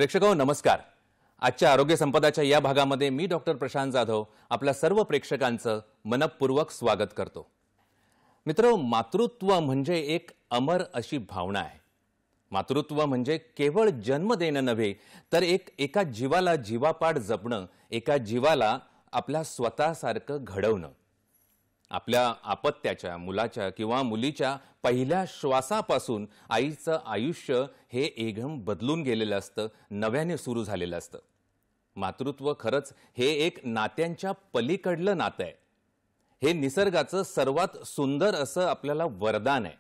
प्रेक्षकांनो नमस्कार। आजच्या आरोग्य संपदाच्या या भागामध्ये मी डॉक्टर प्रशांत जाधव आपल्या सर्व प्रेक्षकांचं मनपूर्वक स्वागत करतो। मित्रो, मातृत्व म्हणजे एक अमर अशी भावना आहे। मातृत्व म्हणजे केवळ जन्म देणं नव्हे तर एका जीवाला जीवापाड जपणं, एका जीवाला आपल्या स्वतःसारखं घडवणं। आपल्या आपत्याच्या मुलाच्या किंवा मुलीच्या पहिल्या श्वासापासून आईचं आयुष्य हे एकदम बदलून गेलेलं असतं, नव्याने सुरू झालेलं असतं। मातृत्व खरंच हे एक नात्यांच्या पलीकडलं नातं आहे। हे निसर्गाचं सर्वात सुंदर असं आपल्याला वरदान आहे।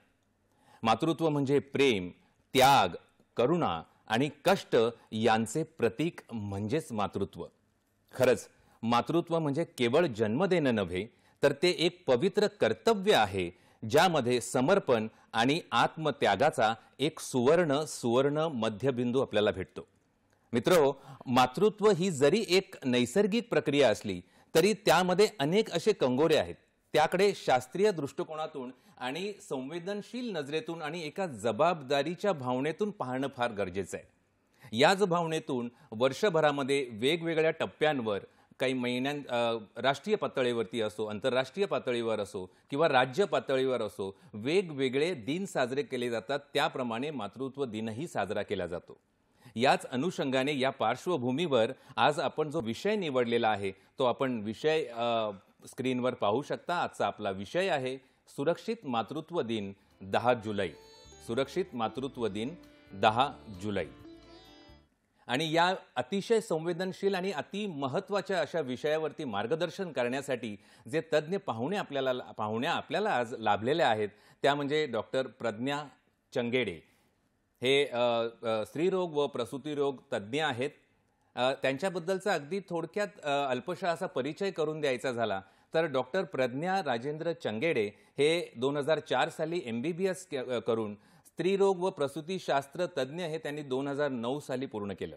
मातृत्व म्हणजे प्रेम, त्याग, करुणा आणि कष्ट यांचे प्रतीक म्हणजेच मातृत्व। खरंच मातृत्व म्हणजे केवळ जन्म देणं नव्हे तर ते एक पवित्र कर्तव्य आहे, ज्यामध्ये समर्पण आणि आत्मत्यागाचा एक सुवर्ण मध्यबिंदू आपल्याला भेटतो। मित्रो, मातृत्व ही जरी एक नैसर्गिक प्रक्रिया असली तरी त्यामध्ये अनेक असे कंगोरे आहेत। त्याकडे शास्त्रीय दृष्टिकोनातून आणि संवेदनशील नजरेतून आणि एका जबाबदारीच्या भावनेतून पाहणं फार गरजेचं आहे। याच भावनेतून वर्षभरामध्ये वेगवेगळ्या टप्प्यांवर काही महिन्यां राष्ट्रीय पातळीवरती असो, आंतरराष्ट्रीय पातळीवर असो किंवा राज्य पातळीवर असो, वेगवेगळे दिन साजरे केले जातात। त्याप्रमाणे मातृत्व दिनही साजरा केला जातो। याच अनुषंगाने या पार्श्वभूमीवर आज आपण जो विषय निवडलेला आहे तो आपण विषय स्क्रीनवर पाहू शकता। आजचा आपला विषय आहे सुरक्षित मातृत्व दिन 10 जुलै। सुरक्षित मातृत्व दिन 10 जुलै। आणि या अतिशय संवेदनशील आणि अति महत्त्वाच्या अशा विषयावरती मार्गदर्शन करण्यासाठी जे तज्ञ पाहुणे आपल्याला आज लाभलेले आहेत त्या म्हणजे डॉक्टर प्रज्ञा चंगेडे। हे स्त्रीरोग व प्रसूतिरोग तज्ञ आहेत। त्यांच्याबद्दलचा अगदी थोडक्यात अल्पशा असा परिचय करून द्यायचा झाला तर डॉक्टर प्रज्ञा राजेंद्र चंगेडे हे 2004 साली MBBS करून स्त्रीरोग व प्रसूतीशास्त्र तज्ञ हे त्यांनी 2009 साली पूर्ण केलं।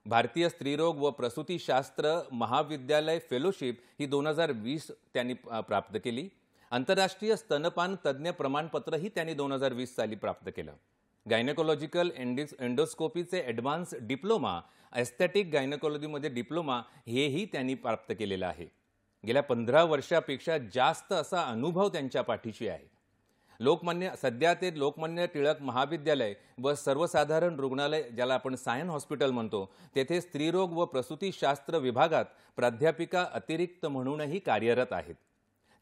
भारतीय स्त्रीरोग व प्रसूतीशास्त्र महाविद्यालय फेलोशिप ही 2020 त्यांनी प्राप्त केली। आंतरराष्ट्रीय स्तनपान तज्ञ प्रमाणपत्रही त्यांनी 2020 साली प्राप्त केलं। गायनेकोलॉजिकल एंडोस्कोपीचे ॲडव्हान्स डिप्लोमा, एस्थेटिक गायनेकोलॉजीमध्ये डिप्लोमा हेही त्यांनी प्राप्त केलेलं आहे। गेल्या 15 वर्षापेक्षा जास्त असा अनुभव त्यांच्या पाठीशी आहे। सध्या ते लोकमान्य टिळक महाविद्यालय व सर्वसाधारण रुग्णालय, ज्याला आपण सायन हॉस्पिटल म्हणतो, तेथे स्त्रीरोग व प्रसूतीशास्त्र विभागात प्राध्यापिका अतिरिक्त म्हणूनही कार्यरत आहेत।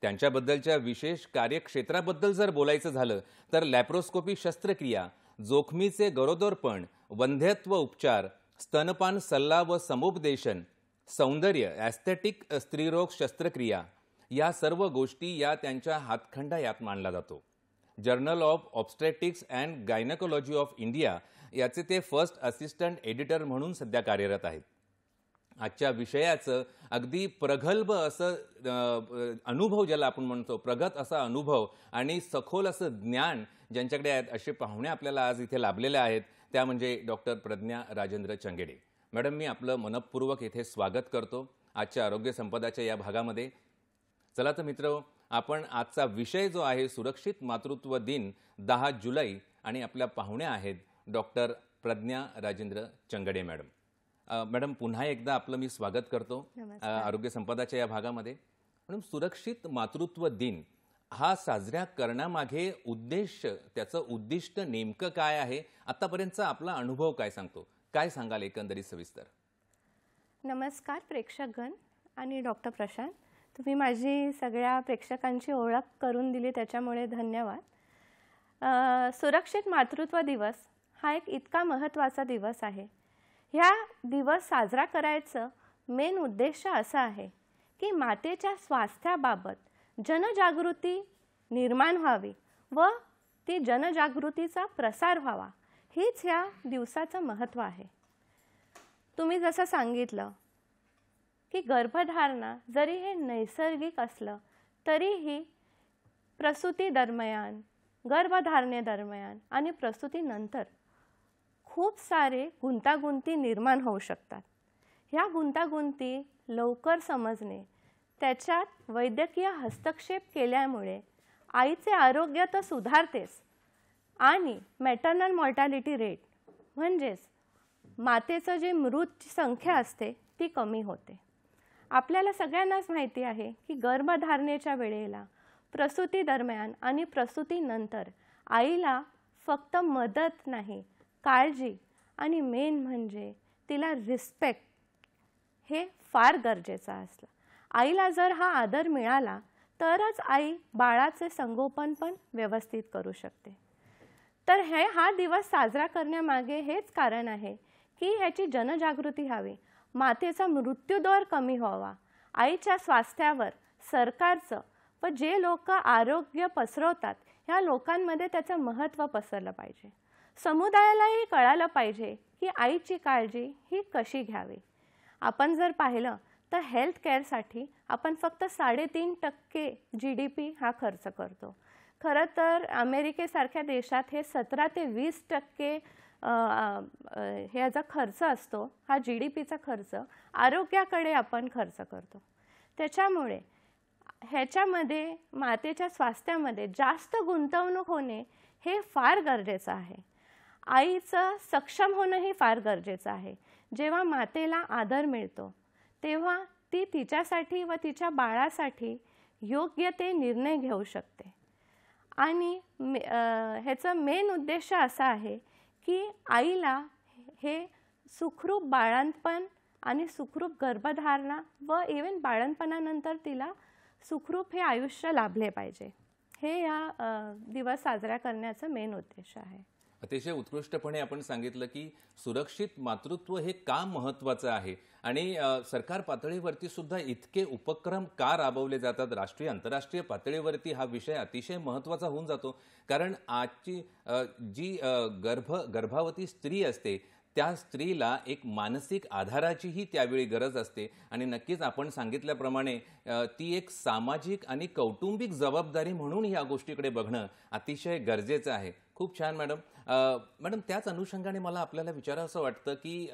त्यांच्याबद्दलच्या विशेष कार्यक्षेत्राबद्दल जर बोलायचं झालं तर लॅप्रोस्कोपी शस्त्रक्रिया, जोखमीचे गरोदरपण, वंध्यत्व उपचार, स्तनपान सल्ला व समुपदेशन, सौंदर्य, एस्थेटिक स्त्रीरोग शस्त्रक्रिया या सर्व गोष्टी या त्यांच्या हातखंडायात मानला जातो। Journal of obstetrics and gynaecology of India याचे ते फर्स्ट असिस्टंट एडिटर म्हणून सध्या कार्यरत आहेत। आजच्या विषयाचं अगदी प्रगल्भ असं अनुभव, ज्याला आपण म्हणतो प्रगत असा अनुभव आणि सखोल असं ज्ञान ज्यांच्याकडे आहेत, असे पाहुणे आपल्याला आज इथे लाभलेले आहेत, त्या म्हणजे डॉक्टर प्रज्ञा राजेंद्र चंगेडे। मॅडम, मी आपलं मनपूर्वक इथे स्वागत करतो आजच्या आरोग्य संपदाच्या या भागामध्ये। चला तर मित्र, आपण आजचा विषय जो आहे सुरक्षित मातृत्व दिन 10 जुलै आणि आपल्या पाहुण्या आहेत doctor Pragya Rajendra Changede madam. Madam, पुन्हा एकदा आपलं मी स्वागत करतो आरोग्य संपदाच्या या भागामध्ये। म्हणून सुरक्षित मातृत्व दिन हा साजरा करण्यामागे त्याचं उद्दिष्ट नेमकं काय आहे? आतापर्यंतचा आपला अनुभव काय सांगतो? काय सांगाल एकंदरीत सविस्तर? नमस्कार प्रेक्षकगण आणि डॉक्टर प्रशांत, तुम्ही माझी सगळ्या प्रेक्षकांची ओळख करून दिली त्याच्यामुळे धन्यवाद। सुरक्षित मातृत्व दिवस हा एक इतका महत्त्वाचा दिवस आहे। ह्या दिवस साजरा करायचं मेन उद्देश असा आहे की मातेच्या स्वास्थ्याबाबत जनजागृती निर्माण व्हावी व ती जनजागृतीचा प्रसार व्हावा, हीच ह्या दिवसाचं महत्त्व आहे। तुम्ही जसं सांगितलं की गर्भधारणा जरी हे नैसर्गिक असलं तरीही प्रसूती दरम्यान, गर्भधारणेदरम्यान आणि प्रसूतीनंतर खूप सारे गुंतागुंती निर्माण होऊ शकतात। ह्या गुंतागुंती लवकर समजणे, त्याच्यात वैद्यकीय हस्तक्षेप केल्यामुळे आईचे आरोग्य तर सुधारतेच आणि मॅटर्नल मॉर्टॅलिटी रेट म्हणजेच मातेचं जे मृत संख्या असते ती कमी होते. आपल्याला सगळ्यांनाच माहिती आहे की गर्भधारणेच्या वेळेला, प्रसूती दरम्यान आणि प्रसूतीनंतर आईला फक्त मदत नाही, काळजी आणि मेन म्हणजे तिला रिस्पेक्ट हे फार गरजेचं असतं. आईला जर हा आदर मिळाला तरच आई बाळाचे संगोपन पण व्यवस्थित करू शकते. तर हा दिवस साजरा करण्यामागे हेच कारण आहे की ह्याची जनजागृती व्हावी, मातेचा मृत्यूदर कमी व्हावा, आईच्या स्वास्थ्यावर सरकारचं व जे लोक आरोग्य पसरवतात ह्या लोकांमध्ये त्याचं महत्त्व पसरलं पाहिजे. समुदायालाही कळालं पाहिजे की आईची काळजी ही कशी घ्यावी. आपण जर पाहिलं तर हेल्थ केअरसाठी आपण फक्त 3.5% GDP हा खर्च करतो. खरं तर अमेरिकेसारख्या देशात हे 17 ते 20% ह्याचा खर्च असतो. हा GDPचा खर्च आरोग्याकडे आपण खर्च करतो. त्याच्यामुळे ह्याच्यामध्ये मातेच्या स्वास्थ्यामध्ये जास्त गुंतवणूक होणे हे फार गरजेचं आहे. आईचं सक्षम होणंही फार गरजेचं आहे. जेव्हा मातेला आदर मिळतो तेव्हा ती तिच्यासाठी व तिच्या बाळासाठी योग्य ते निर्णय घेऊ शकते. आणि ह्याचं मेन उद्देश असा आहे की आईला हे सुखरूप बाळंतपण आणि सुखरूप गर्भधारणा व इव्हन बाळंतपणानंतर तिला सुखरूप हे आयुष्य लाभले पाहिजे. हे या दिवस साजरा करण्याचं मेन उद्देश आहे. अतिशय उत्कृष्टपणे आपण सांगितलं की सुरक्षित मातृत्व हे का महत्त्वाचं आहे आणि सरकार पातळीवरती सुद्धा इतके उपक्रम का राबवले जातात. राष्ट्रीय आंतरराष्ट्रीय पातळीवरती हा विषय अतिशय महत्त्वाचा होऊन जातो. कारण आजची जी गर्भावती स्त्री असते त्या स्त्रीला एक मानसिक आधाराचीही त्यावेळी गरज असते आणि नक्कीच आपण सांगितल्याप्रमाणे ती एक सामाजिक आणि कौटुंबिक जबाबदारी म्हणून या गोष्टीकडे बघणं अतिशय गरजेचं आहे. खूप छान मॅडम. मॅडम, त्याच अनुषंगाने मला आपल्याला विचारावं असं वाटतं की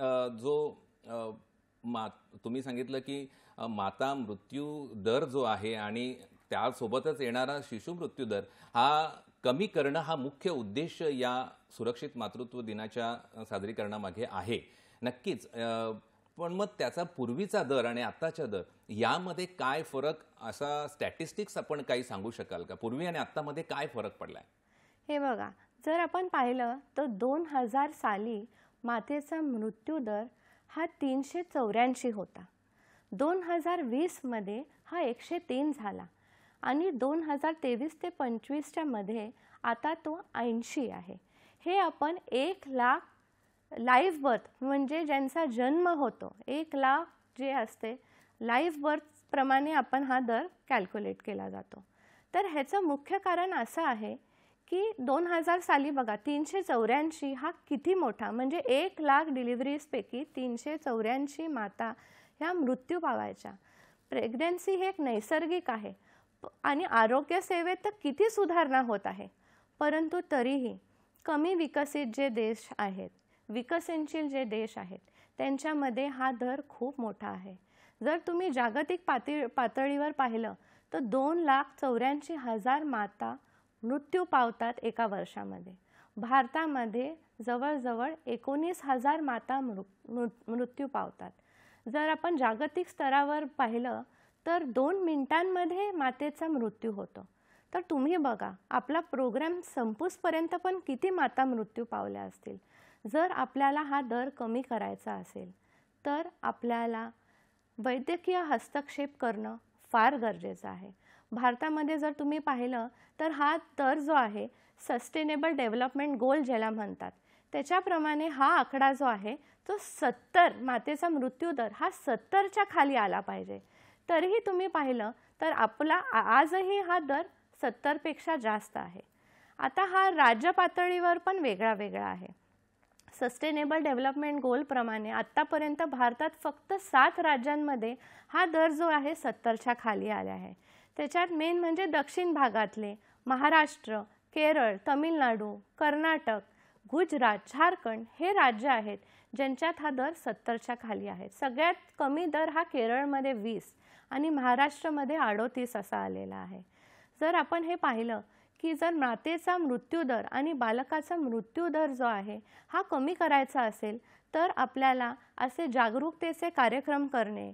तुम्ही सांगितलं की माता मृत्यू दर जो आहे आणि त्यासोबतच येणारा शिशु मृत्यू दर हा कमी करणं हा मुख्य उद्देश या सुरक्षित मातृत्व दिनाच्या साजरीकरणामागे आहे. नक्कीच. पण मग त्याचा पूर्वीचा दर आणि आत्ताचा दर यामध्ये काय फरक, असा स्टॅटिस्टिक्स आपण काही सांगू शकाल का? पूर्वी आणि आत्तामध्ये काय फरक पडलाय? हे बघा, जर आपण पाहिलं तर 2000 साली मातेचा मृत्यू दर हा 384 होता. 2020 मध्ये हा 103 झाला आणि 2023 ते 25च्या मध्ये आता तो 80 आहे. हे आपण 1 लाख लाईव्ह बर्थ म्हणजे ज्यांचा जन्म होतो 1 लाख जे असते लाईव्ह बर्थ प्रमाणे आपण हा दर कॅल्क्युलेट केला जातो. तर ह्याचं मुख्य कारण असं आहे की 2000 साली बघा 384 हा किती मोठा, म्हणजे 1 लाख डिलिव्हरीजपैकी 384 माता ह्या मृत्यू पावायच्या. प्रेग्नन्सी हे एक नैसर्गिक आहे आणि आरोग्य सेवेत तर किती सुधारणा होत आहे. परंतु तरीही कमी विकसित जे देश आहेत, विकसनशील जे देश आहेत त्यांच्यामध्ये हा दर खूप मोठा आहे. जर तुम्ही जागतिक पातळीवर पाहिलं तर 2,84,000 माता मृत्यू पावतात एका वर्षामध्ये. भारतामध्ये जवळजवळ 19,000 माता मृत्यू पावतात. जर आपण जागतिक स्तरावर पाहिलं तर 2 मिनिटांमध्ये मातेचा मृत्यू होतो. तर तुम्ही बघा आपला प्रोग्राम संपूसपर्यंत पण किती माता मृत्यू पावल्या असतील. जर आपल्याला हा दर कमी करायचा असेल तर आपल्याला वैद्यकीय हस्तक्षेप करणं फार गरजेचं आहे. भारतामध्ये जर तुम्ही पाहिलं तर हा दर जो आहे सस्टेनेबल डेव्हलपमेंट गोल ज्याला म्हणतात त्याच्याप्रमाणे हा आकडा जो आहे तो 70, मातेचा मृत्यू दर हा 70च्या खाली आला पाहिजे. तरीही तुम्ही पाहिलं तर आपला आजही हा दर 70पेक्षा जास्त आहे. आता हा राज्य पातळीवर पण वेगळा आहे. सस्टेनेबल डेव्हलपमेंट गोलप्रमाणे आत्तापर्यंत भारतात फक्त 7 राज्यांमध्ये हा दर जो आहे 70च्या खाली आला आहे. त्याच्यात मेन म्हणजे दक्षिण भागातले महाराष्ट्र, केरळ, तमिळनाडू, कर्नाटक, गुजरात, झारखंड हे राज्य आहेत ज्यांच्यात हा दर 70च्या खाली आहे. सगळ्यात कमी दर हा केरळमध्ये 20 आणि महाराष्ट्रामध्ये 38 असा आलेला आहे. जर आपण हे पाहिलं की जर मातेचा मृत्यू दर आणि बालकाचा मृत्यू दर जो आहे हा कमी करायचा असेल तर आपल्याला असे जागरूकतेचे कार्यक्रम करणे,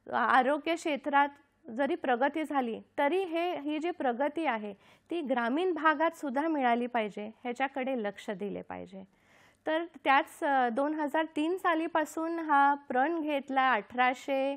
आरोग्य क्षेत्रात जरी प्रगती झाली तरी ही जी प्रगती आहे ती ग्रामीण भागात सुद्धा मिळाली पाहिजे, ह्याच्याकडे लक्ष दिले पाहिजे. तर त्याच 2003 सालीपासून हा प्रण घेतला 1800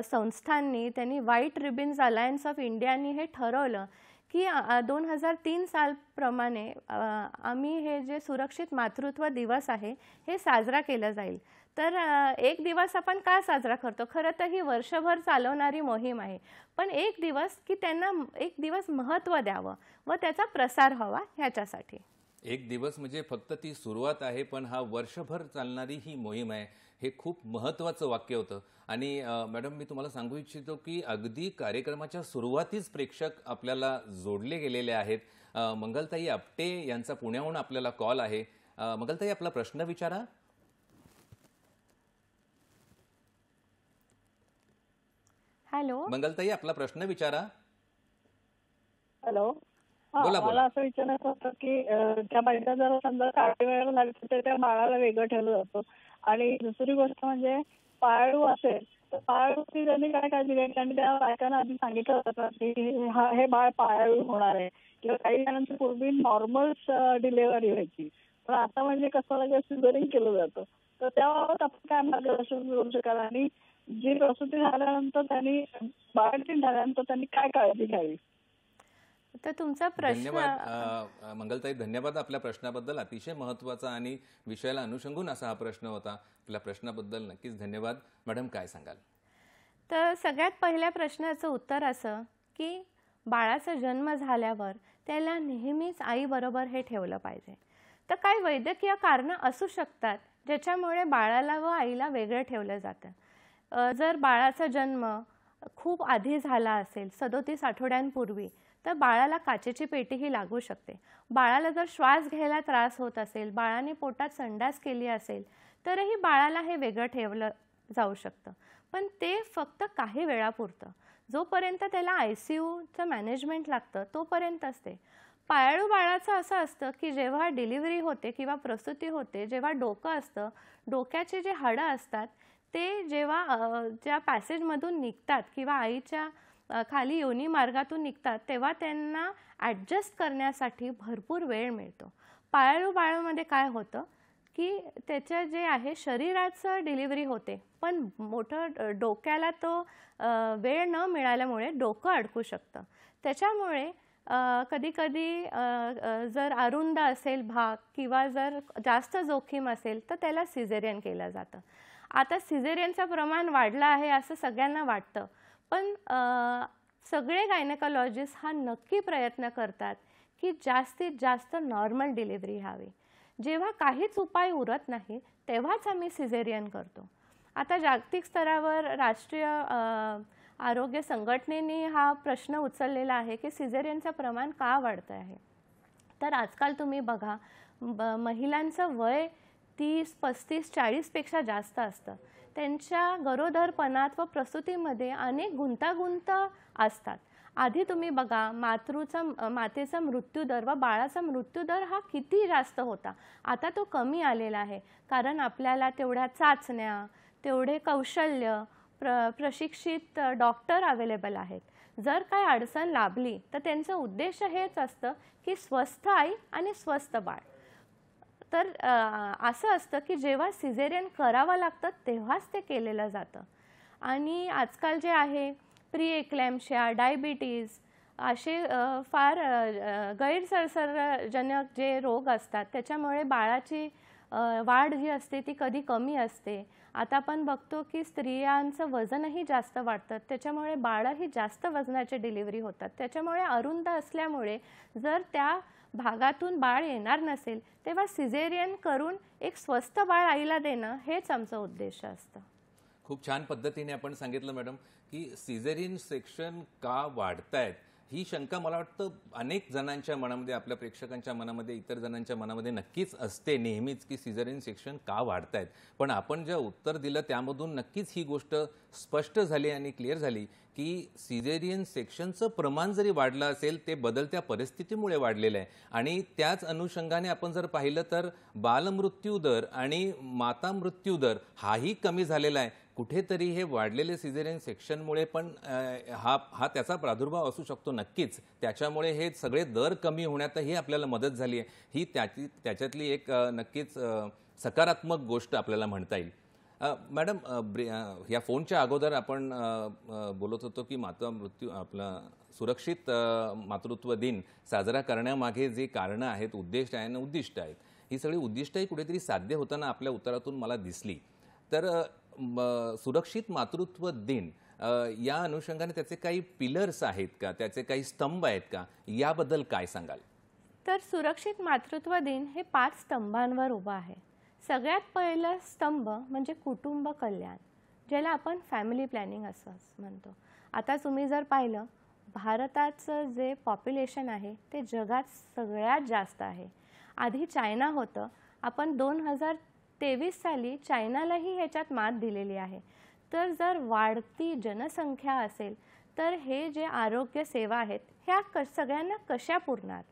संस्थांनी. त्यांनी व्हाईट रिबन्स अलायन्स ऑफ इंडियानी हे ठरवलं की 2003 सालप्रमाणे आम्ही हे जे सुरक्षित मातृत्व दिवस आहे हे साजरा केला जाईल. तर एक दिवस आपण का साजरा करतो? खरं तर ही वर्षभर चालवणारी मोहीम आहे, पण एक दिवस की त्यांना एक दिवस महत्त्व द्यावं व त्याचा प्रसार व्हावा ह्याच्यासाठी. एक दिवस म्हणजे फक्त ती सुरुवात आहे, पण हा वर्षभर चालणारी ही मोहीम आहे, हे खूप महत्त्वाचं वाक्य होतं. आणि मॅडम, मी तुम्हाला सांगू इच्छितो की अगदी कार्यक्रमाच्या सुरुवातीच प्रेक्षक आपल्याला जोडले गेलेले आहेत. मंगलताई आपटे यांचा पुण्याहून आपल्याला कॉल आहे. मंगलताई, आपला प्रश्न विचारा. हॅलो मंगलताई, आपला प्रश्न विचारा. हॅलो. बोला, मला बोला. असं विचारायचं होतं की त्या बाईला जर समजा काठी वगैरे झाली तर त्या बाळाला वेगळं ठेवलं जातं. आणि दुसरी गोष्ट म्हणजे पाळीव असेल तर पाळीवची त्यांनी काय काळजी घ्यायची? आणि त्या बायकांना आधी सांगितलं होतं की हे बाळ पाळीव होणार आहे, किंवा काही जणांची पूर्वी नॉर्मल डिलिव्हरी व्हायची, पण आता म्हणजे कसं लगेच सिझरिंग केलं जातं. तर त्याबाबत आपण काय मार्गदर्शन करू शकाल? आणि जी प्रसूती झाल्यानंतर त्यांनी बाळ झाल्यानंतर त्यांनी काय काळजी घ्यावी? तर तुमचा प्रश्न धन्यवाद मंगलताई, धन्यवाद आपल्या प्रश्नाबद्दल. अतिशय महत्त्वाचा आणि विषयाला अनुषंगून असा हा प्रश्न होता. आपल्या प्रश्नाबद्दल नक्कीच धन्यवाद. मॅडम, काय सांगाल? तर सगळ्यात पहिल्या प्रश्नाचं उत्तर असं की बाळाचा जन्म झाल्यावर त्याला नेहमीच आईबरोबर हे ठेवलं पाहिजे. तर काही वैद्यकीय कारणं असू शकतात ज्याच्यामुळे बाळाला व आईला वेगळं ठेवलं जातं. जर बाळाचा जन्म खूप आधी झाला असेल, 37 आठवड्यांपूर्वी, तर बाळाला काचेची पेटीही लागू शकते. बाळाला जर श्वास घ्यायला त्रास होत असेल, बाळाने पोटात संडास केली असेल, तरीही बाळाला हे वेगळं ठेवलं जाऊ शकतं. पण ते फक्त काही वेळापुरतं. जोपर्यंत त्याला ICUचं मॅनेजमेंट लागतं तोपर्यंतच ते. पाळीव बाळाचं असं असतं की जेव्हा डिलिव्हरी होते किंवा प्रसूती होते, जेव्हा डोकं असतं, डोक्याचे जे हाडं असतात ते जेव्हा ज्या पॅसेजमधून निघतात किंवा आईच्या खाली योनी मार्गातून निघतात, तेव्हा त्यांना ॲडजस्ट करण्यासाठी भरपूर वेळ मिळतो. पाळीव बाळामध्ये काय होतं की त्याचं जे आहे शरीराचं डिलिव्हरी होते, पण मोठं डोक्याला तो वेळ न मिळाल्यामुळे डोकं अडकू शकतं. त्याच्यामुळे कधीकधी जर अरुंद असेल भाग किंवा जर जास्त जोखीम असेल तर त्याला सिझेरियन केलं जातं. आता सिझेरियनचं प्रमाण वाढलं आहे असं सगळ्यांना वाटतं, पण सगळे गायनेकॉलॉजिस्ट हा नक्की प्रयत्न करतात की जास्तीत जास्त नॉर्मल डिलिव्हरी व्हावी. जेव्हा काहीच उपाय उरत नाही तेव्हाच आम्ही सिझेरियन करतो. आता जागतिक स्तरावर राष्ट्रीय आरोग्य संघटनेने हा प्रश्न उचललेला आहे की सिझेरियनचं प्रमाण का वाढतं आहे. तर आजकाल तुम्ही बघा, महिलांचं वय 30, 35, 40पेक्षा जास्त असतं. त्यांच्या गरोदरपणात व प्रसूतीमध्ये अनेक गुंतागुंत असतात. आधी तुम्ही बघा, मातेचा मृत्यूदर व बाळाचा मृत्यूदर हा किती जास्त होता. आता तो कमी आलेला आहे, कारण आपल्याला तेवढ्या चाचण्या, तेवढे कौशल्य, प्रशिक्षित डॉक्टर अवेलेबल आहेत. जर काय अडचण लाभली तर त्यांचं उद्देश हेच असतं की स्वस्थ आई आणि स्वस्थ बाळ. तर असं असतं की जेव्हा सिझेरियन करावं लागतं तेव्हाच ते केलेलं जातं. आणि आजकाल जे आहे प्री एक्लॅम्प्शिया, डायबिटीज असे फार गैरसंसर्गजनक जे रोग असतात, त्याच्यामुळे बाळाची वाढ जी असते ती कधी कमी असते. आता आपण बघतो की स्त्रियांचं वजनही जास्त वाढतं, त्याच्यामुळे बाळही जास्त वजनाचे डिलिव्हरी होतात. त्याच्यामुळे अरुंद असल्यामुळे जर त्या भागातून बाळ येणार नसेल तेव्हा सिझेरियन करून एक स्वस्थ बाळ आईला देणं हेच आमचं उद्देश असतं. खूप छान पद्धतीने आपण सांगितलं मॅडम की सिझेरियन सेक्शन का वाढतायत ही शंका मला वाटतं अनेक जणांच्या मनामध्ये, आपल्या प्रेक्षकांच्या मनामध्ये, इतर जणांच्या मनामध्ये नक्कीच असते नेहमीच, की सिझेरियन सेक्शन का वाढतायत. पण आपण जे उत्तर दिलं त्यामधून नक्कीच ही गोष्ट स्पष्ट झाली आणि क्लिअर झाली की सिझेरियन सेक्शनचं प्रमाण जरी वाढलं असेल ते बदलत्या परिस्थितीमुळे वाढलेलं आहे. आणि त्याच अनुषंगाने आपण जर पाहिलं तर बालमृत्यू दर आणि माता मृत्यू दर हाही कमी झालेला आहे. कुठेतरी हे वाढलेले सिझेरियन सेक्शनमुळे पण हा त्याचा प्रादुर्भाव असू शकतो नक्कीच. त्याच्यामुळे हे सगळे दर कमी होण्यातही आपल्याला मदत झाली आहे. ही त्याच्यातली एक नक्कीच सकारात्मक गोष्ट आपल्याला म्हणता येईल. मॅडम, या फोनच्या अगोदर आपण बोलत होतो की माता मृत्यू आपला सुरक्षित मातृत्व दिन साजरा करण्यामागे जे कारणं आहेत, उद्देश आहे आणि उद्दिष्ट आहेत, ही सगळी उद्दिष्टही कुठेतरी साध्य होताना आपल्या उत्तरातून मला दिसली. तर सुरक्षित मातृत्व दिन या अनुषंगाने त्याचे काही पिलर्स आहेत का, त्याचे काही स्तंभ आहेत का, याबद्दल काय सांगाल? तर सुरक्षित मातृत्व दिन हे 5 स्तंभांवर उभं आहे. सगळ्यात पहिलं स्तंभ म्हणजे कुटुंब कल्याण, ज्याला आपण फॅमिली प्लॅनिंग असं म्हणतो. आता तुम्ही जर पाहिलं, भारताचं जे पॉप्युलेशन आहे ते जगात सगळ्यात जास्त आहे. आधी चायना होतं. आपण 2023 साली चायनालाही ह्याच्यात मात दिलेली आहे. तर जर वाढती जनसंख्या असेल तर हे जे आरोग्य सेवा आहेत ह्या सगळ्यांना कशा पुरणार,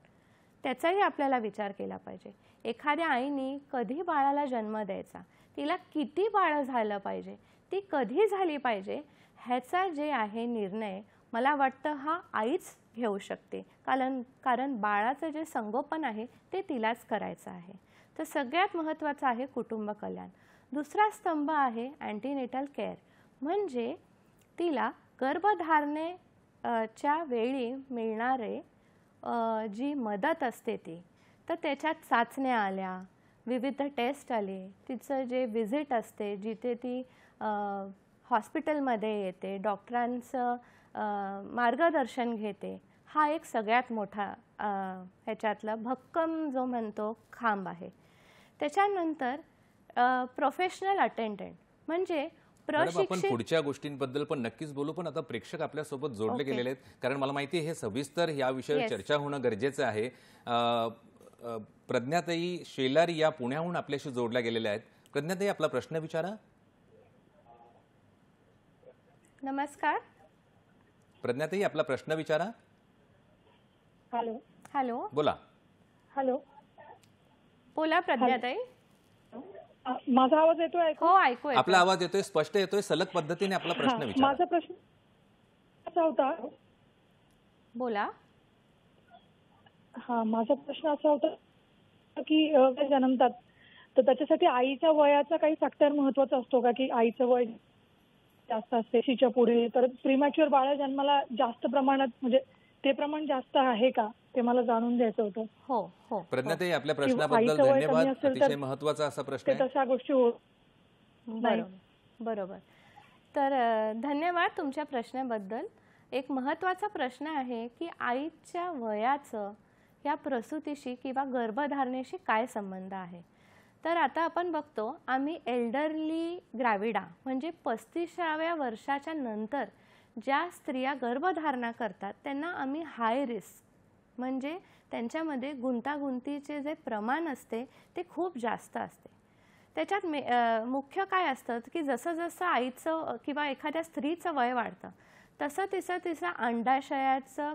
त्याचाही आपल्याला विचार केला पाहिजे. एखाद्या आईने कधी बाळाला जन्म द्यायचा, तिला किती बाळं झालं पाहिजे, ती कधी झाली पाहिजे, ह्याचा जे आहे निर्णय मला वाटतं हा आईच घेऊ शकते. कारण बाळाचं जे संगोपन आहे ते तिलाच करायचं आहे. तर सगळ्यात महत्त्वाचं आहे कुटुंब कल्याण. दुसरा स्तंभ आहे अँटीनेटल केअर, म्हणजे तिला गर्भधारणेच्या वेळी मिळणारे जी मदत असते ती. तर त्याच्यात चाचण्या आल्या, विविध टेस्ट आले, तिचं जे व्हिजिट असते जिथे ती हॉस्पिटलमध्ये येते, डॉक्टरांचं मार्गदर्शन घेते, हा एक सगळ्यात मोठा ह्याच्यातला भक्कम जो म्हणतो खांब आहे. त्याच्यानंतर प्रोफेशनल अटेंडंट म्हणजे आपण पुढच्या गोष्टींबद्दल पण नक्कीच बोलू, पण आता प्रेक्षक आपल्या सोबत जोडले गेलेले आहेत. कारण मला माहिती आहे हे सविस्तर या विषयावर चर्चा होणं गरजेचं आहे. प्रज्ञाताई शेलारी या पुण्याहून आपल्याशी जोडल्या गेलेल्या आहेत. प्रज्ञाताई, आपला प्रश्न विचारा. नमस्कार प्रज्ञाताई, आपला प्रश्न विचारा. हॅलो हॅलो बोला. हॅलो बोला प्रज्ञाताई. माझा आवाज येतोय? हो, ऐकू येतोय. आपला आवाज येतोय, स्पष्ट येतोय. सलग पद्धतीने आपला प्रश्न विचारा. माझा प्रश्न असा होता. बोला. माझा प्रश्न असा होता की जन्मतात तर त्याच्यासाठी आईच्या वयाचा काही फॅक्टर महत्वाचा असतो का, की आईचं वय जास्त असते शिच्या पुढे तर प्रीमॅच्युअर बाळ जन्माला जास्त प्रमाणात, म्हणजे ते प्रमाण जास्त आहे का, ते मला जाणून घ्यायचं होतं. हो हो. प्रज्ञाताई, आपल्या प्रश्नाबद्दल धन्यवाद. अतिशय महत्त्वाचा असा प्रश्न आहे. तशा गोष्टी होत. बरोबर. तर धन्यवाद तुमच्या प्रश्नाबद्दल. एक महत्त्वाचा प्रश्न आहे की आईच्या वयाचं या प्रसूतीशी किंवा गर्भधारणेशी काय संबंध आहे. तर आता आपण बघतो, आम्ही एल्डरली ग्रॅव्हिडा म्हणजे 35व्या वर्षाच्या नंतर ज्या स्त्रिया गर्भधारणा करतात त्यांना आम्ही हाय रिस्क म्हणजे त्यांच्यामध्ये गुंतागुंतीचे जे प्रमाण असते ते खूप जास्त असते. त्याच्यात मुख्य काय असतं की जसं जसं आईचं किंवा एखाद्या स्त्रीचं वय वाढतं तसं तिचं अंडाशयाचं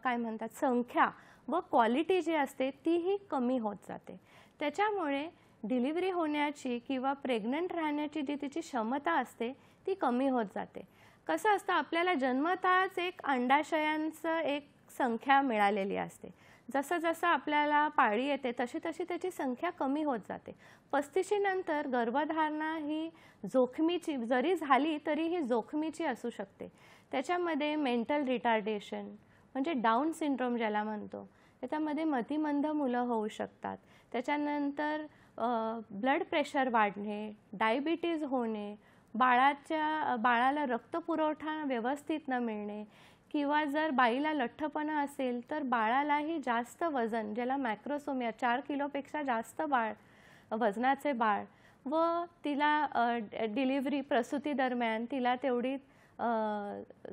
काय म्हणतात संख्या व क्वालिटी जी असते तीही कमी होत जाते. त्याच्यामुळे डिलिव्हरी होण्याची किंवा प्रेग्नंट राहण्याची जी तिची क्षमता असते ती कमी होत जाते. कसं असतं, आपल्याला जन्मताच एक अंडाशयांचं एक संख्या मिळालेली असते. जसं जसं आपल्याला पाळी येते तशी तशी त्याची संख्या कमी होत जाते. 35 नंतर गर्भधारणा ही जोखमीची जरी झाली तरी ही जोखमीची असू शकते. त्याच्यामध्ये मेंटल रिटार्डेशन म्हणजे डाऊन सिंड्रोम ज्याला म्हणतो, त्याच्यामध्ये मतिमंद मुलं होऊ शकतात. त्याच्यानंतर ब्लड प्रेशर वाढणे, डायबिटीज होणे, बाळाला रक्तपुरवठा व्यवस्थित न मिळणे किंवा जर बाईला लठ्ठपणा असेल तर बाळालाही जास्त वजन, ज्याला मॅक्रोसोमिया 4 किलोपेक्षा जास्त वजनाचे बाळ व तिला डिलिव्हरी प्रसूती दरम्यान तिला तेवढी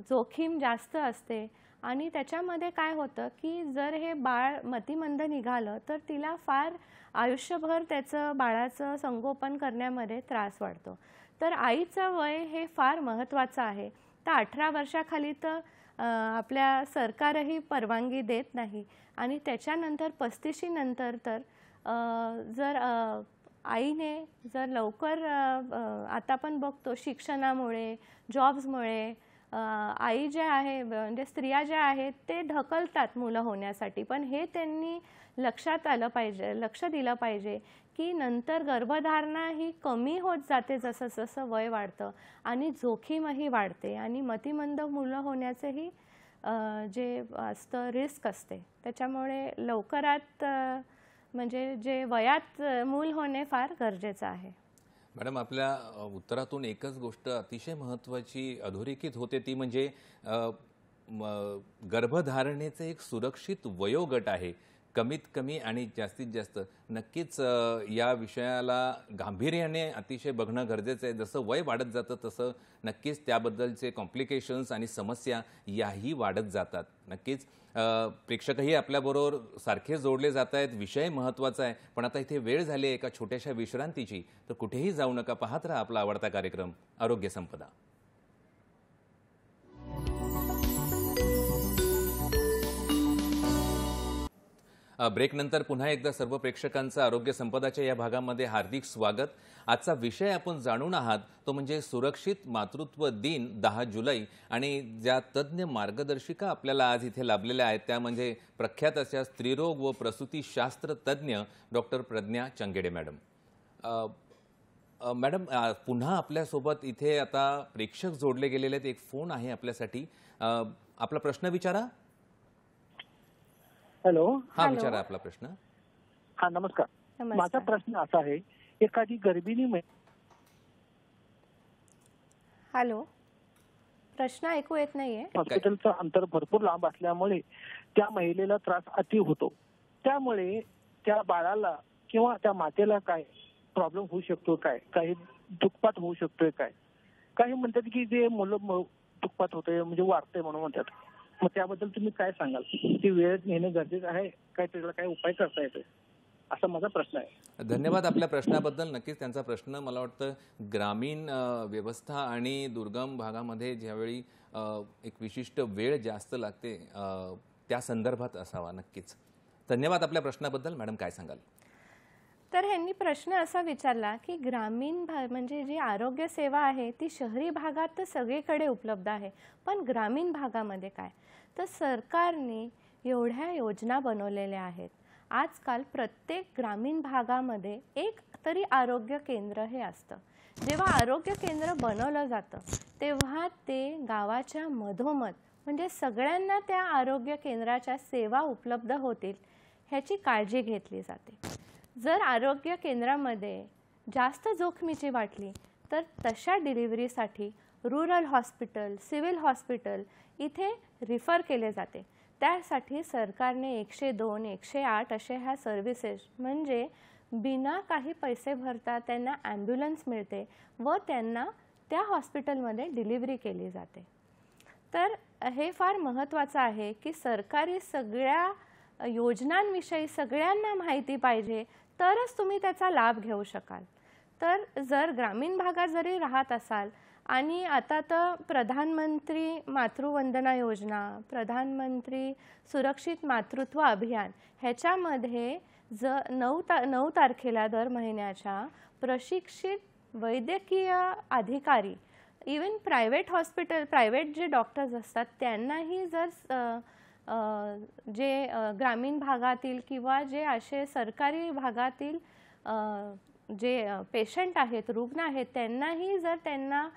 जोखीम जास्त असते आणि त्याच्यामध्ये काय होतं की जर हे बाळ मतिमंद निघालं तर तिला फार आयुष्यभर त्याचं बाळाचं संगोपन करण्यामध्ये त्रास वाढतो. तर आईचं वय हे फार महत्त्वाचं आहे. तर 18 वर्षाखाली तर आपल्या सरकारही परवानगी देत नाही आणि त्याच्यानंतर 35 नंतर तर जर आईने जर लवकर आता आपण बघतो शिक्षणामुळे जॉब्समुळे आई ज्या आहे म्हणजे स्त्रिया ज्या आहेत ते ढकलतात मुलं होण्यासाठी. पण हे त्यांनी लक्षात आलं पाहिजे, लक्ष दिलं पाहिजे की नंतर गर्भधारणा ही कमी होत जाते जसं जसं वय वाढतं आणि जोखीमही वाढते आणि मतिमंद मुलं होण्याचंही जे असतं रिस्क असते. त्याच्यामुळे लवकरात म्हणजे जे वयात मूल होणे फार गरजेचं आहे. मॅडम, आपल्या उत्तरातून एकच गोष्ट अतिशय महत्त्वाची अधोरेखित होते, ती म्हणजे गर्भधारणेचे एक सुरक्षित वयोगट आहे, कमीत कमी आणि जास्तीत जास्त. नक्कीच या विषयाला गांभीर्याने अतिशय बघणं गरजेचं आहे. जसं वय वाढत जातं तसं नक्कीच त्याबद्दलचे कॉम्प्लिकेशन्स आणि समस्या याही वाढत जातात. नक्कीच प्रेक्षकही आपल्याबरोबर सारखे जोडले जात आहेत. विषय महत्त्वाचा आहे, पण आता इथे वेळ झाली आहे एका छोट्याशा विश्रांतीची. तर कुठेही जाऊ नका, पाहत राहा आपला आवडता कार्यक्रम आरोग्य संपदा. ब्रेकनंतर पुन्हा एकदा सर्व प्रेक्षकांचं आरोग्य संपदाच्या या भागामध्ये हार्दिक स्वागत. आजचा विषय आपण जाणून आहात तो म्हणजे सुरक्षित मातृत्व दिन 10 जुलै आणि ज्या तज्ज्ञ मार्गदर्शिका आपल्याला आज इथे लाभलेल्या आहेत त्या म्हणजे प्रख्यात अशा स्त्रीरोग व प्रसूतीशास्त्र तज्ज्ञ डॉक्टर प्रज्ञा चंगेडे मॅडम. मॅडम, पुन्हा आपल्यासोबत इथे आता प्रेक्षक जोडले गेलेले आहेत. एक फोन आहे आपल्यासाठी. आपला प्रश्न विचारा. हॅलो. हा, विचारा आपला प्रश्न. हा, नमस्कार. माझा प्रश्न असा आहे, एखादी गर्भिणी हॅलो, प्रश्न ऐकू येत नाहीये. हॉस्पिटलचं अंतर भरपूर लांब असल्यामुळे त्या महिलेला त्रास अति होतो. त्यामुळे त्या बाळाला किंवा त्या मातेला काय प्रॉब्लेम होऊ शकतो, काय काही दुखपात होऊ शकतोय काय? काही म्हणतात की जे मुलं दुखपात होते म्हणजे वाढते म्हणून म्हणतात. मग त्याबद्दल तुम्ही काय सांगाल? ती वेळेत नेणं गरजेचं आहे काय, त्याला काय उपाय करता येतो, असा माझा प्रश्न आहे. धन्यवाद आपल्या प्रश्नाबद्दल. नक्कीच त्यांचा प्रश्न मला वाटतं ग्रामीण व्यवस्था आणि दुर्गम भागामध्ये ज्यावेळी एक विशिष्ट वेळ जास्त लागते त्या संदर्भात असावा. नक्कीच धन्यवाद आपल्या प्रश्नाबद्दल. मॅडम, काय सांगाल? तर ह्यांनी प्रश्न असा विचारला की ग्रामीण म्हणजे जी आरोग्य सेवा आहे ती शहरी भागात तर सगळीकडे उपलब्ध आहे, पण ग्रामीण भागामध्ये काय? तर सरकारने एवढ्या योजना बनवलेल्या आहेत. आजकाल प्रत्येक ग्रामीण भागामध्ये एक तरी आरोग्य केंद्र हे असतं. जेव्हा आरोग्य केंद्र बनवलं जातं तेव्हा ते गावाच्या मधोमध म्हणजे सगळ्यांना त्या आरोग्य केंद्राच्या सेवा उपलब्ध होतील ह्याची काळजी घेतली जाते. जर आरोग्य केंद्रामध्ये जास्त जोखमीची वाटली तर तशा डिलिव्हरीसाठी रुरल हॉस्पिटल, सिव्हिल हॉस्पिटल इथे रिफर केले जाते. त्यासाठी सरकारने 102, 108 असे ह्या सर्व्हिसेस म्हणजे बिना काही पैसे भरता त्यांना ॲम्ब्युलन्स मिळते व त्यांना त्या हॉस्पिटलमध्ये डिलिव्हरी केली जाते. तर हे फार महत्त्वाचं आहे की सरकारी सगळ्या योजनांविषयी सगळ्यांना माहिती पाहिजे, तरच तुम्ही त्याचा लाभ घेऊ शकाल. तर जर ग्रामीण भागात जरी राहत असाल आणि आता तर प्रधानमंत्री मातृवंदना योजना, प्रधानमंत्री सुरक्षित मातृत्व अभियान ह्याच्यामध्ये 9 तारखेला दर महिन्याच्या प्रशिक्षित वैद्यकीय अधिकारी, इवन प्रायव्हेट हॉस्पिटल, प्रायव्हेट जे डॉक्टर्स असतात त्यांनाही जर जे ग्रामीण भागातील किंवा जे असे सरकारी भागातील जे पेशंट आहेत, रुग्ण आहेत, त्यांनाही जर त्यांना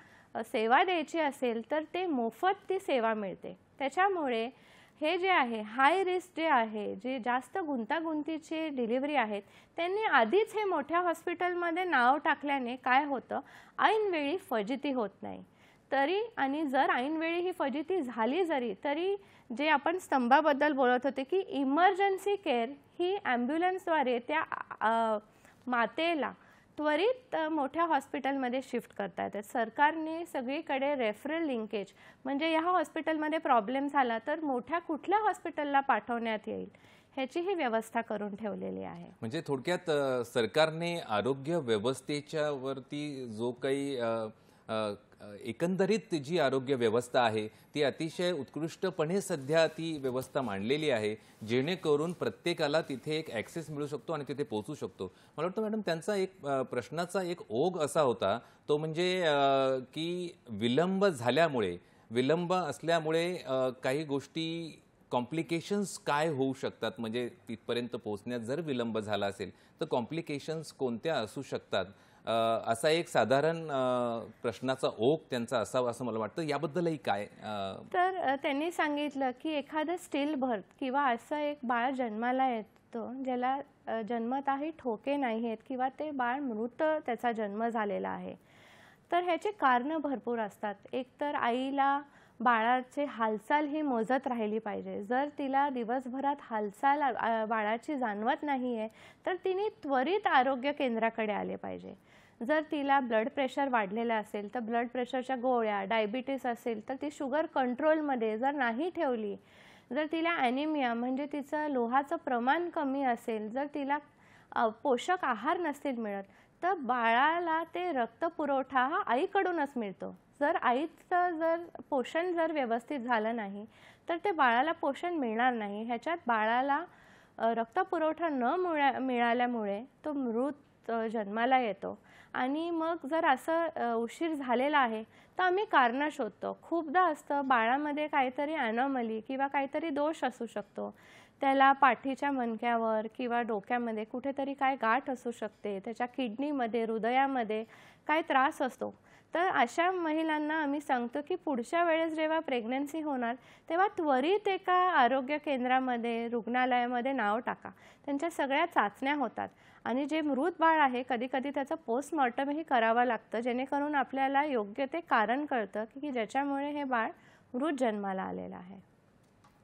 सेवा द्यायची असेल तर ते मोफत ती सेवा मिळते. त्याच्यामुळे हे जे आहे हाय रिस्क जे आहे, जे जास्त गुंतागुंतीची डिलिव्हरी आहेत, त्यांनी आधीच हे मोठ्या हॉस्पिटलमध्ये नाव टाकल्याने काय होतं, ऐनवेळी फजिती होत नाही. तरी आणि जर ऐनवेळी ही फजिती झाली जरी तरी जे आपण स्तंभाबद्दल बोलत होते की इमर्जन्सी केअर ही ॲम्ब्युलन्सद्वारे त्या मातेला त्वरित मोठ्या हॉस्पिटलमध्ये शिफ्ट करता येतात. सरकारने सगळीकडे रेफरल लिंकेज म्हणजे ह्या हॉस्पिटलमध्ये प्रॉब्लेम झाला तर मोठ्या कुठल्या हॉस्पिटलला पाठवण्यात येईल ह्याची ही व्यवस्था करून ठेवलेली आहे. म्हणजे थोडक्यात सरकारने आरोग्य व्यवस्थेच्या वरती जो काही एकंदरीत जी आरोग्य व्यवस्था आहे ती अतिशय उत्कृष्टपणे सध्या ती व्यवस्था मांडलेली आहे, जेणेकरून प्रत्येकाला तिथे एक ॲक्सेस मिळू शकतो आणि तिथे पोहोचू शकतो. मला वाटतं मॅडम त्यांचा एक प्रश्नाचा एक ओघ असा होता, तो म्हणजे की विलंब असल्यामुळे काही गोष्टी कॉम्प्लिकेशन्स काय होऊ शकतात, म्हणजे तिथपर्यंत पोहोचण्यात जर विलंब झाला असेल तर कॉम्प्लिकेशन्स कोणत्या असू शकतात, असा एक साधारण प्रश्नाचा ओघ त्यांचा असावा असं मला वाटतं. याबद्दलही काय? तर त्यांनी सांगितलं की एखादं स्टिल बर्थ किंवा असं एक बाळ जन्माला येतो ज्याला जन्मतःही ठोके नाही आहेत किंवा ते बाळ मृत त्याचा जन्म झालेला आहे, तर ह्याचे कारणं भरपूर असतात. एक तर आईला बाळाची हालचाल ही मोजत राहिली पाहिजे. जर तिला दिवसभरात हालचाल बाळाची जाणवत नाही आहे तर तिने त्वरित आरोग्य केंद्राकडे आले पाहिजे. जर तिला ब्लड प्रेशर वाढलेलं असेल तर ब्लड प्रेशरच्या गोळ्या, डायबिटीस असेल तर ती शुगर कंट्रोलमध्ये जर नाही ठेवली, जर तिला ॲनिमिया म्हणजे तिचं लोहाचं प्रमाण कमी असेल, जर तिला पोषक आहार नसतील मिळत तर बाळाला ते रक्तपुरवठा हा आईकडूनच मिळतो. जर आईचं पोषण व्यवस्थित झालं नाही तर ते बाळाला पोषण मिळणार नाही. ह्याच्यात बाळाला रक्तपुरवठा न मिळाल्यामुळे तो मृत जन्माला येतो. आणि मग जर असं उशीर झालेला आहे तर आम्ही कारणं शोधतो. खूपदा असतं बाळामध्ये काहीतरी ॲनॉमली किंवा काहीतरी दोष असू शकतो. त्याला पाठीच्या मणक्यावर किंवा डोक्यामध्ये कुठेतरी काय गाठ असू शकते, त्याच्या किडनीमध्ये, हृदयामध्ये काय त्रास असतो. तर अशा महिलांना आम्ही सांगतो की पुढच्या वेळेस जेव्हा प्रेग्नन्सी होणार तेव्हा त्वरित एका आरोग्य केंद्रामध्ये, रुग्णालयामध्ये नाव टाका. त्यांच्या सगळ्या चाचण्या होतात आणि जे मृत बाळ आहे कधी कधी त्याचं पोस्टमॉर्टमही करावं लागतं, जेणेकरून आपल्याला योग्य ते कारण कळतं की ज्याच्यामुळे हे बाळ मृत जन्माला आलेलं आहे.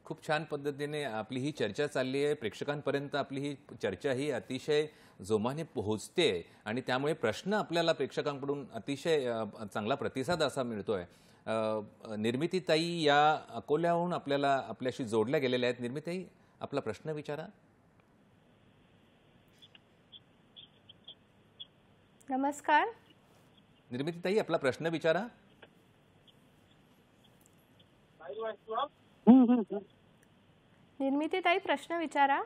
खूप छान पद्धतीने आपली ही चर्चा चालली आहे. प्रेक्षकांपर्यंत आपली ही चर्चा ही अतिशय जोमाने पोहोचते आणि त्यामुळे प्रश्न आपल्याला प्रेक्षकांकडून अतिशय चांगला प्रतिसाद असा मिळतोय. निर्मितीताई या अकोल्याहून आपल्याशी जोडल्या गेलेल्या आहेत. निर्मितीताई, आपला प्रश्न विचारा. नमस्कार. निर्मितीताई, आपला प्रश्न विचारा. निर्मितीताई, प्रश्न विचारा.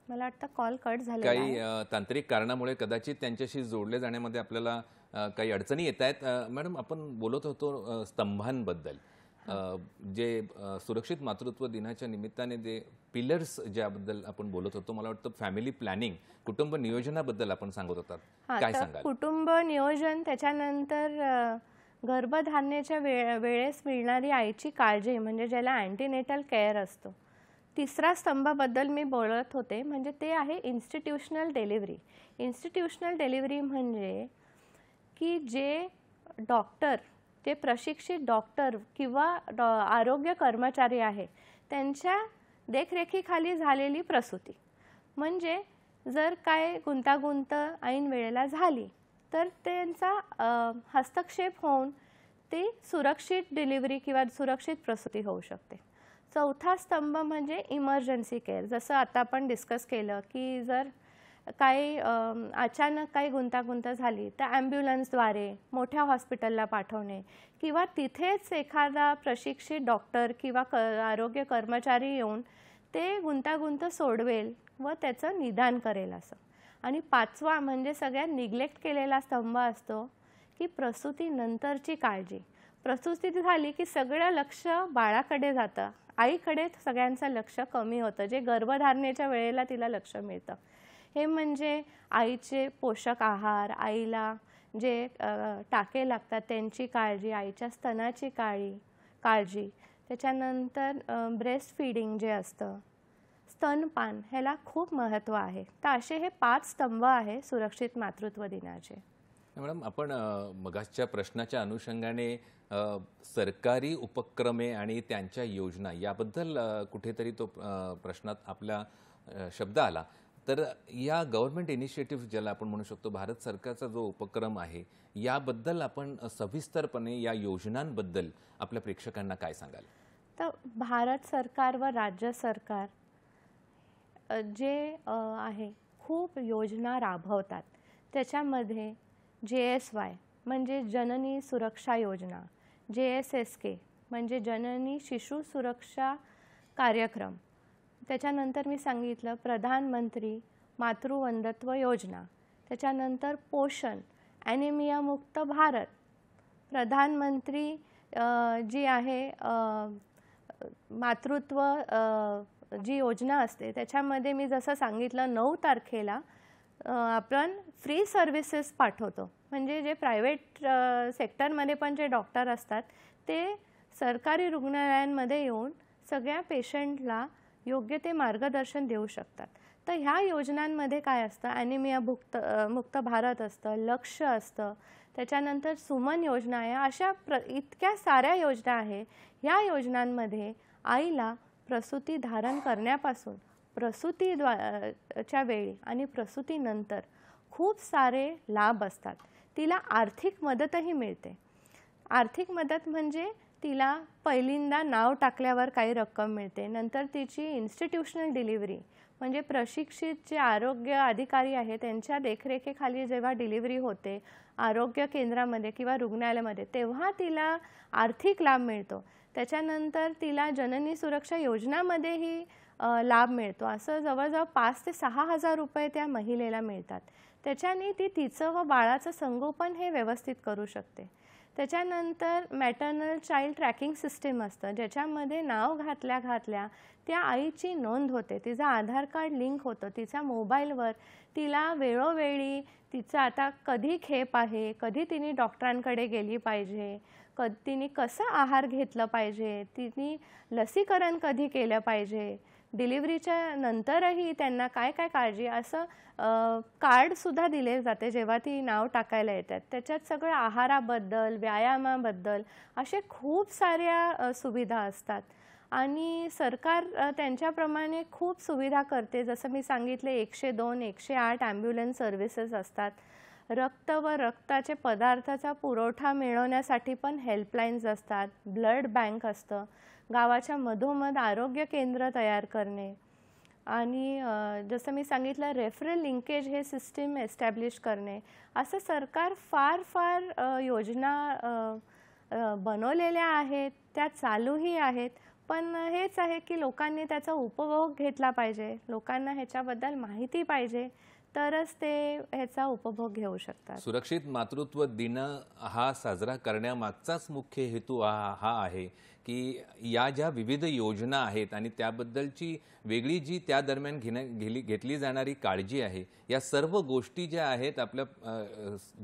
मला वाटतं कॉल कट झालेला आहे. काही तांत्रिक कारणामुळे कदाचित त्यांच्याशी जोडले जाण्यामध्ये आपल्याला काही अडचणी येत आहेत. मॅडम, आपण बोलत होतो स्तंभांबद्दल, जे सुरक्षित मातृत्व दिनाच्या निमित्ताने जे पिलर्स ज्याबद्दल आपण बोलत होतो, मला वाटतं फॅमिली प्लॅनिंग, कुटुंब नियोजनाबद्दल आपण सांगत होतात. काय सांगाल? कुटुंब नियोजन, त्याच्यानंतर गर्भधारणेच्या वेळेस मिळणारी आईची काळजी म्हणजे ज्याला अँटीनेटल केअर असतो. तिसरा स्तंभाबद्दल मी बोलत होते म्हणजे ते आहे इन्स्टिट्यूशनल डिलिव्हरी. इन्स्टिट्यूशनल डिलिव्हरी म्हणजे की जे डॉक्टर, जे प्रशिक्षित डॉक्टर किंवा आरोग्य कर्मचारी आहे त्यांच्या देखरेखीखाली झालेली प्रसूती. म्हणजे जर काय गुंतागुंत ऐन वेळेला झाली तर त्यांचा हस्तक्षेप होऊन ती सुरक्षित डिलिव्हरी किंवा सुरक्षित प्रसूती होऊ शकते. चौथा स्तंभ म्हणजे इमर्जन्सी केअर. जसं आता आपण डिस्कस केलं की जर काही अचानक काही गुंतागुंत झाली तर ॲम्ब्युलन्सद्वारे मोठ्या हॉस्पिटलला पाठवणे किंवा तिथेच एखादा प्रशिक्षित डॉक्टर किंवा आरोग्य कर्मचारी येऊन ते गुंतागुंत सोडवेल व त्याचं निदान करेल असं. आणि पाचवा म्हणजे सगळ्यात निग्लेक्ट केलेला स्तंभ असतो की प्रसूतीनंतरची काळजी. प्रसूती झाली की सगळं लक्ष बाळाकडे जातं, आईकडे सगळ्यांचं लक्ष कमी होतं, जे गर्भधारणेच्या वेळेला तिला लक्ष मिळतं. हे म्हणजे आईचे पोषक आहार, आईला जे टाके लागतात त्यांची काळजी, आईच्या स्तनाची काळजी, त्याच्यानंतर ब्रेस्ट फीडिंग जे असतं, स्तनपान, ह्याला खूप महत्त्व आहे. तर असे हे 5 स्तंभ आहे सुरक्षित मातृत्व दिनाचे. मॅडम, आपण मगासच्या प्रश्नाच्या अनुषंगाने सरकारी उपक्रमे आणि त्यांच्या योजना याबद्दल कुठेतरी तो प्रश्नात आपला शब्द आला. तर या गव्हर्नमेंट इनिशिएटिव्ह ज्याला आपण म्हणू शकतो, भारत सरकारचा जो उपक्रम आहे, याबद्दल आपण सविस्तरपणे या योजनांबद्दल आपल्या प्रेक्षकांना काय सांगाल? तर भारत सरकार व राज्य सरकार जे आहे खूप योजना राबवतात. त्याच्यामध्ये JSY म्हणजे जननी सुरक्षा योजना, JSSK म्हणजे जननी शिशु सुरक्षा कार्यक्रम, त्याच्यानंतर मी सांगितलं प्रधानमंत्री मातृवंदत्व योजना, त्याच्यानंतर पोषण ॲनिमिया मुक्त भारत, प्रधानमंत्री जी आहे मातृत्व जी योजना असते त्याच्यामध्ये मी जसं सांगितलं 9 तारखेला आपण फ्री सर्व्हिसेस पाठवतो. म्हणजे जे प्रायव्हेट सेक्टरमध्ये पण जे डॉक्टर असतात ते सरकारी रुग्णालयांमध्ये येऊन सगळ्या पेशंटला योग्य ते मार्गदर्शन देऊ शकतात. तर ह्या योजनांमध्ये काय असतं, ॲनिमिया मुक्त भारत असतं, लक्ष्य असतं, त्याच्यानंतर सुमन योजना आहे. अशा इतक्या साऱ्या योजना आहे. ह्या योजनांमध्ये आईला प्रसूती धारण करण्यापासून प्रसूतीच्या वेळी आणि प्रसूतीनंतर खूप सारे लाभ असतात. तिला आर्थिक मदतही मिळते. आर्थिक मदत म्हणजे तिला पहिल्यांदा नाव टाकल्यावर काही रक्कम मिळते, नंतर तिची इन्स्टिट्यूशनल डिलिव्हरी म्हणजे प्रशिक्षित जे आरोग्य अधिकारी आहेत त्यांच्या देखरेखीखाली जेव्हा डिलिव्हरी होते आरोग्य केंद्रामध्ये किंवा रुग्णालयामध्ये तेव्हा तिला आर्थिक लाभ मिळतो. त्याच्यानंतर तिला जननी सुरक्षा योजनामध्येही लाभ मिळतो. असं जवळजवळ 5 ते 6 हजार रुपये त्या महिलेला मिळतात. त्याच्याने ती तिचं व बाळाचं संगोपन हे व्यवस्थित करू शकते. त्याच्यानंतर मॅटर्नल चाइल्ड ट्रॅकिंग सिस्टीम असतं ज्याच्यामध्ये नाव घातल्या त्या आईची नोंद होते, तिचं आधार कार्ड लिंक होतं, तिचा मोबाईलवर तिला वेळोवेळी तिचं आता कधी खेप आहे, कधी तिने डॉक्टरांकडे गेली पाहिजे, तिने कसं आहार घेतलं पाहिजे, तिने लसीकरण कधी केलं पाहिजे, डिलिव्हरीच्या नंतरही त्यांना काय काय काळजी, असं कार्डसुद्धा दिले जाते जेव्हा ती नाव टाकायला येतात. त्याच्यात सगळं आहाराबद्दल व्यायामाबद्दल असे खूप साऱ्या सुविधा असतात आणि सरकार त्यांच्याप्रमाणे खूप सुविधा करते. जसं मी सांगितले 102, 108 ॲम्ब्युलन्स सर्व्हिसेस असतात. रक्त व रक्ताचे पदार्थाचा पुरवठा मिळवण्यासाठी पण हेल्पलाईन्स असतात. ब्लड बँक असतं. गावाच्या मधोमध आरोग्य केंद्र तयार करणे आणि जसं मी सांगितलं रेफरल लिंकेज हे सिस्टीम एस्टॅब्लिश करणे, असं सरकार फार योजना बनवलेल्या आहेत, त्या चालूही आहेत. पण हेच आहे की लोकांनी त्याचा उपभोग घेतला पाहिजे, लोकांना ह्याच्याबद्दल माहिती पाहिजे, तरच ते ह्याचा उपभोग घेऊ शकतात. सुरक्षित मातृत्व दिन हा साजरा करण्यामागचाच मुख्य हेतू हा आहे की या ज्या विविध योजना आहेत आणि त्याबद्दलची वेगळी जी त्या दरम्यान घेतली जाणारी काळजी आहे, या सर्व गोष्टी ज्या आहेत आपल्या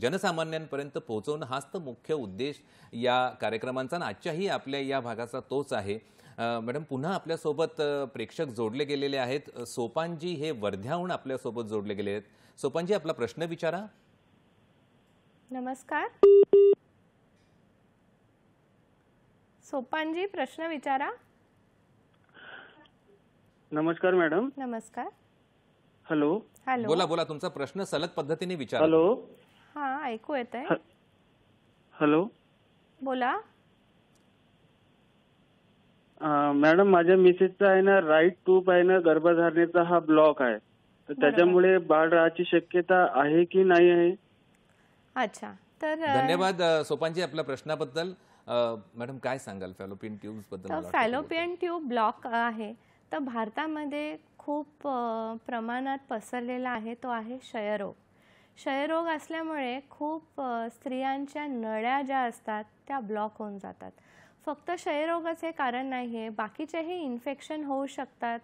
जनसामान्यांपर्यंत पोहोचवणं हाच तर मुख्य उद्देश या कार्यक्रमांचा आणि आजच्याही आपल्या या भागाचा तोच आहे. मॅडम, पुन्हा आपल्यासोबत प्रेक्षक जोडले गेलेले आहेत. सोपानजी हे वर्ध्याहून आपल्यासोबत जोडले गेले आहेत. सोपानजी, आपला प्रश्न विचारा. नमस्कार सोपानजी, प्रश्न विचारा. नमस्कार मॅडम. नमस्कार. हॅलो. हॅलो. बोला बोला, तुमचा प्रश्न सलग पद्धतीने विचारा. हॅलो. हा, ऐकू येत आहे. हॅलो. बोला. मॅडम, माझ्या मिसेसचा आहे ना राईट ट्यूब आहे ना गर्भधारणेचा हा ब्लॉक आहे, तर त्याच्यामुळे बाळ राहायची शक्यता आहे की नाही आहे? अच्छा, तर धन्यवाद सोपानजी आपल्या प्रश्नाबद्दल. मॅडम, काय सांगाल फॅलोपियन ट्यूब्स बद्दल? फॅलोपियन ट्यूब ब्लॉक आहे तर भारतामध्ये खूप प्रमाणात पसरलेला आहे. तो आहे क्षयरोग. क्षयरोग असल्यामुळे खूप स्त्रियांच्या नळ्या ज्या असतात त्या ब्लॉक होऊन जातात. फक्त क्षयरोगाच हे कारण नाही आहे, बाकीचेही इन्फेक्शन होऊ शकतात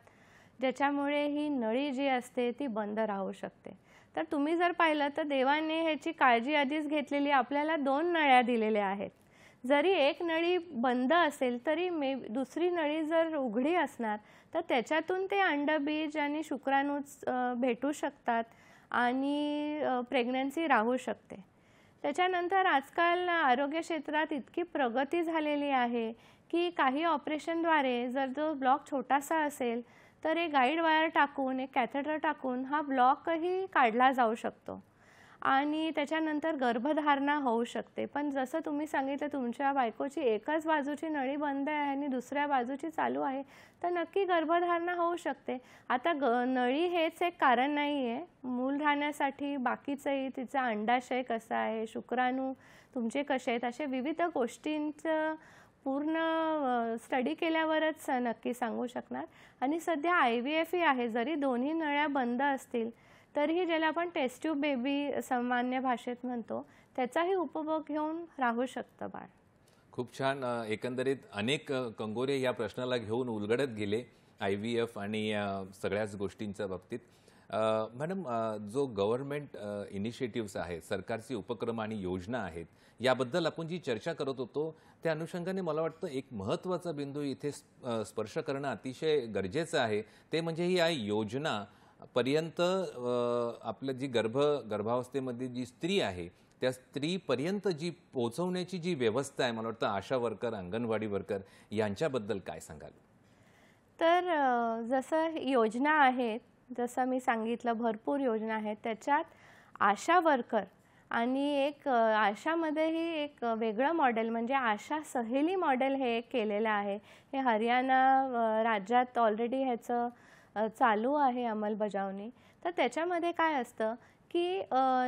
ज्याच्यामुळे ही नळी जी असते ती बंद राहू शकते. तर तुम्ही जर पाहिलं तर देवाने ह्याची काळजी आधीच घेतलेली. आपल्याला 2 नळ्या दिलेल्या आहेत. जरी एक नळी बंद असेल तरी दुसरी नळी जर उघडी असणार तर त्याच्यातून ते अंडबीज आणि शुक्राणू भेटू शकतात आणि प्रेग्नन्सी राहू शकते. त्याच्यानंतर आजकाल आरोग्य क्षेत्रात इतकी प्रगती झालेली आहे की काही ऑपरेशनद्वारे जर जो ब्लॉक छोटासा असेल तर एक गाईड वायर टाकून, एक कॅथेटर टाकून हा ब्लॉकही काढला जाऊ शकतो आणि त्याच्यानंतर गर्भधारणा होऊ शकते. पण जसं तुम्ही सांगितलं तुमच्या बायकोची एकाच बाजूची नळी बंद आहे आणि दुसऱ्या बाजूची चालू आहे, तर नक्की गर्भधारणा होऊ शकते. आता नळी हेच एक कारण नाही आहे. मूल राहण्यासाठी बाकीचंही तिचा अंडाशय कसा आहे, शुक्राणू तुमचे कसे आहेत, अशा विविध गोष्टींचं पूर्ण स्टडी केल्यावरच नक्की सांगू शकणार. आणि सध्या IVF ही आहे. जरी दोन्ही नळ्या बंद असतील तरीही ज्याला आपण टेस्ट ट्यूब बेबी सामान्य भाषेत म्हणतो त्याचाही उपभोग घेऊन राहू शकतं बाळ. खूप छान. एकंदरीत अनेक कंगोरे या प्रश्नाला घेऊन उलगडत गेले IVF आणि सगळ्याच गोष्टींच्या बाबतीत. मॅडम, जो गव्हर्नमेंट इनिशिएटिव्स आहेत, सरकारचे उपक्रम आणि योजना आहेत, याबद्दल आपण जी चर्चा करत होतो त्या अनुषंगाने मला वाटतं एक महत्त्वाचा बिंदू इथे स्पर्श करणं अतिशय गरजेचं आहे. ते म्हणजे ही योजना पर्यंत आपलं जी गर्भावस्थेमध्ये जी स्त्री आहे त्या स्त्रीपर्यंत जी पोहोचवण्याची जी व्यवस्था आहे, मला वाटतं आशा वर्कर, अंगणवाडी वर्कर यांच्याबद्दल काय सांगाल? तर जसं योजना आहेत, जसं मी सांगितलं भरपूर योजना आहेत, त्याच्यात आशा वर्कर आणि एक आशामध्येही एक वेगळं मॉडेल म्हणजे आशा सहेली मॉडेल हे एक केलेलं आहे. हे हरियाणा राज्यात ऑलरेडी ह्याचं चालू आहे अंमलबजावणी. तर त्याच्यामध्ये काय असतं की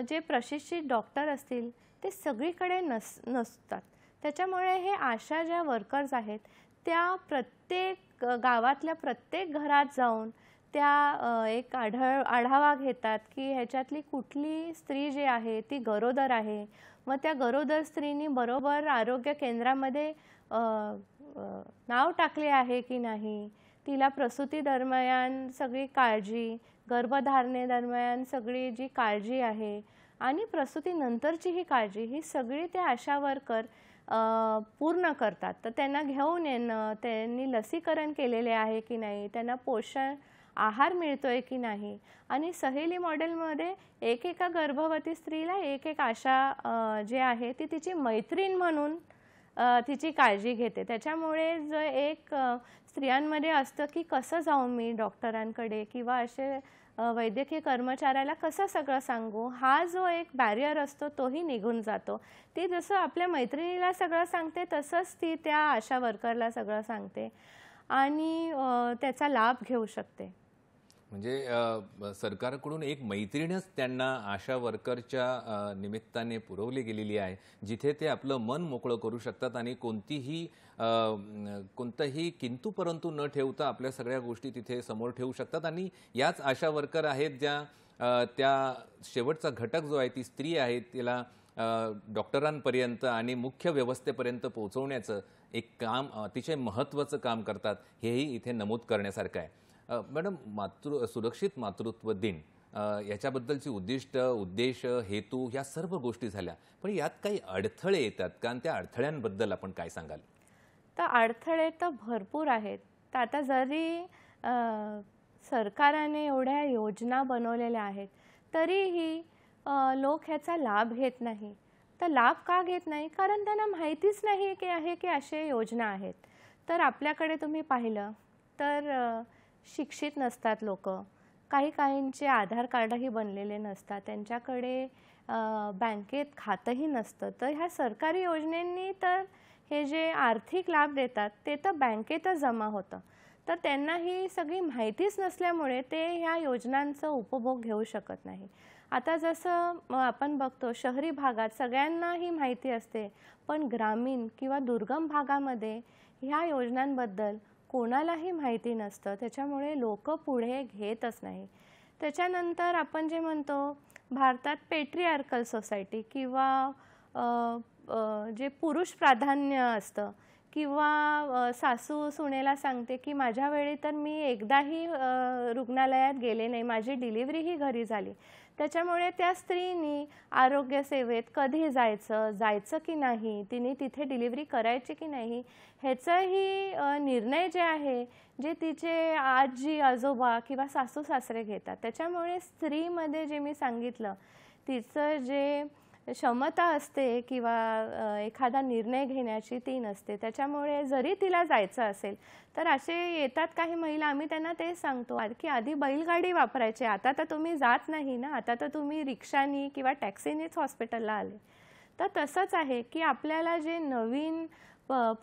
जे प्रशिक्षित डॉक्टर असतील ते सगळीकडे नसतात. त्याच्यामुळे हे आशा ज्या वर्कर्स आहेत त्या प्रत्येक गावातल्या प्रत्येक घरात जाऊन त्या एक आढावा घेतात की ह्याच्यातली कुठली स्त्री जी आहे ती गरोदर आहे. मग त्या गरोदर स्त्रीनी बरोबर आरोग्य केंद्रामध्ये नाव टाकले आहे की नाही, तिला प्रसूती दरम्यान सगळी काळजी, गर्भधारणेदरम्यान सगळी जी काळजी आहे आणि प्रसूतीनंतरची ही काळजी, ही सगळी ते आशा वर्कर पूर्ण करतात. तर त्यांना घेऊन येणं, त्यांनी लसीकरण केलेले आहे की नाही, त्यांना पोषण आहार मिळतोय की नाही. आणि सहेली मॉडेलमध्ये एकेका गर्भवती स्त्रीला एक आशा जे आहे ती तिची मैत्रीण म्हणून तिची काळजी घेते. त्याच्यामुळे जो एक स्त्रियांमध्ये असतं की कसं जाऊ मी डॉक्टरांकडे किंवा असे वैद्यकीय कर्मचाऱ्याला कसं सगळं सांगू, हा जो एक बॅरियर असतो तोही निघून जातो. ती जसं आपल्या मैत्रिणीला सगळं सांगते तसंच ती त्या आशा वर्करला सगळं सांगते आणि त्याचा लाभ घेऊ शकते. म्हणजे सरकारकडून एक मैत्रीणच त्यांना आशा वर्करच्या निमित्ताने पुरवली गेलेली आहे, जिथे ते आपलं मन मोकळं करू शकतात आणि कोणताही किंतु परंतु न ठेवता आपल्या सगळ्या गोष्टी तिथे समोर ठेवू शकतात. आणि याच आशा वर्कर आहेत ज्या त्या शेवटचा घटक जो आहे ती स्त्री आहे तिला डॉक्टरांपर्यंत आणि मुख्य व्यवस्थेपर्यंत पोहोचवण्याचं एक काम, अतिशय महत्त्वाचं काम करतात. हेही इथे नमूद करण्यासारखं आहे. मॅडम, सुरक्षित मातृत्व दिन याच्याबद्दलची उद्दिष्ट, उद्देश, हेतू ह्या सर्व गोष्टी झाल्या, पण यात काही अडथळे येतात का? आणि त्या अडथळ्यांबद्दल आपण काय सांगाल? तर अडथळे तर भरपूर आहेत. तर आता जरी सरकारने एवढ्या योजना बनवलेल्या आहेत तरीही लोक ह्याचा लाभ घेत नाही. तर लाभ का घेत नाही? कारण त्यांना माहितीच नाही की अशा योजना आहेत. तर आपल्याकडे तुम्ही पाहिलं तर शिक्षित नसतात लोक, काहींचे आधार कार्डही बनलेले नसतात, त्यांच्याकडे बँकेत खातंही नसतं. तर ह्या सरकारी योजनेंनी तर हे जे आर्थिक लाभ देतात ते तर बँकेतच जमा होतं. तर त्यांना ही सगळी माहितीच नसल्यामुळे ते ह्या योजनांचा उपभोग घेऊ शकत नाही. आता जसं आपण बघतो शहरी भागात सगळ्यांना ही माहिती असते, पण ग्रामीण किंवा दुर्गम भागामध्ये ह्या योजनांबद्दल कोणालाही माहिती नसतं. त्याच्यामुळे लोक पुढे घेतच नाही. त्याच्यानंतर आपण जे म्हणतो भारतात पेट्रिआर्कल सोसायटी किंवा जे पुरुष प्राधान्य असतं किंवा सासू सुनेला सांगते की माझ्या वेळी तर मी एकदाही रुग्णालयात गेले नाही, माझी डिलिव्हरीही घरी झाली. त्याच्यामुळे त्या स्त्रीनी आरोग्य सेवेत कधी जायचं की नाही, तिने तिथे डिलिव्हरी करायची की नाही, ह्याचाही निर्णय जे आहे जे तिचे आजी आजोबा किंवा सासू सासरे घेतात. त्याच्यामुळे स्त्रीमध्ये जे मी सांगितलं तिचं जे क्षमता असते किंवा एखादा निर्णय घेण्याची ती नसते. त्याच्यामुळे जरी तिला जायचं असेल तर असे येतात काही महिला, आम्ही त्यांना ते सांगतो की आधी बैलगाडी वापरायची, आता तर तुम्ही जात नाही ना, आता तर तुम्ही रिक्षानी किंवा टॅक्सीनीच हॉस्पिटलला आले. तर तसंच आहे की आपल्याला जे नवीन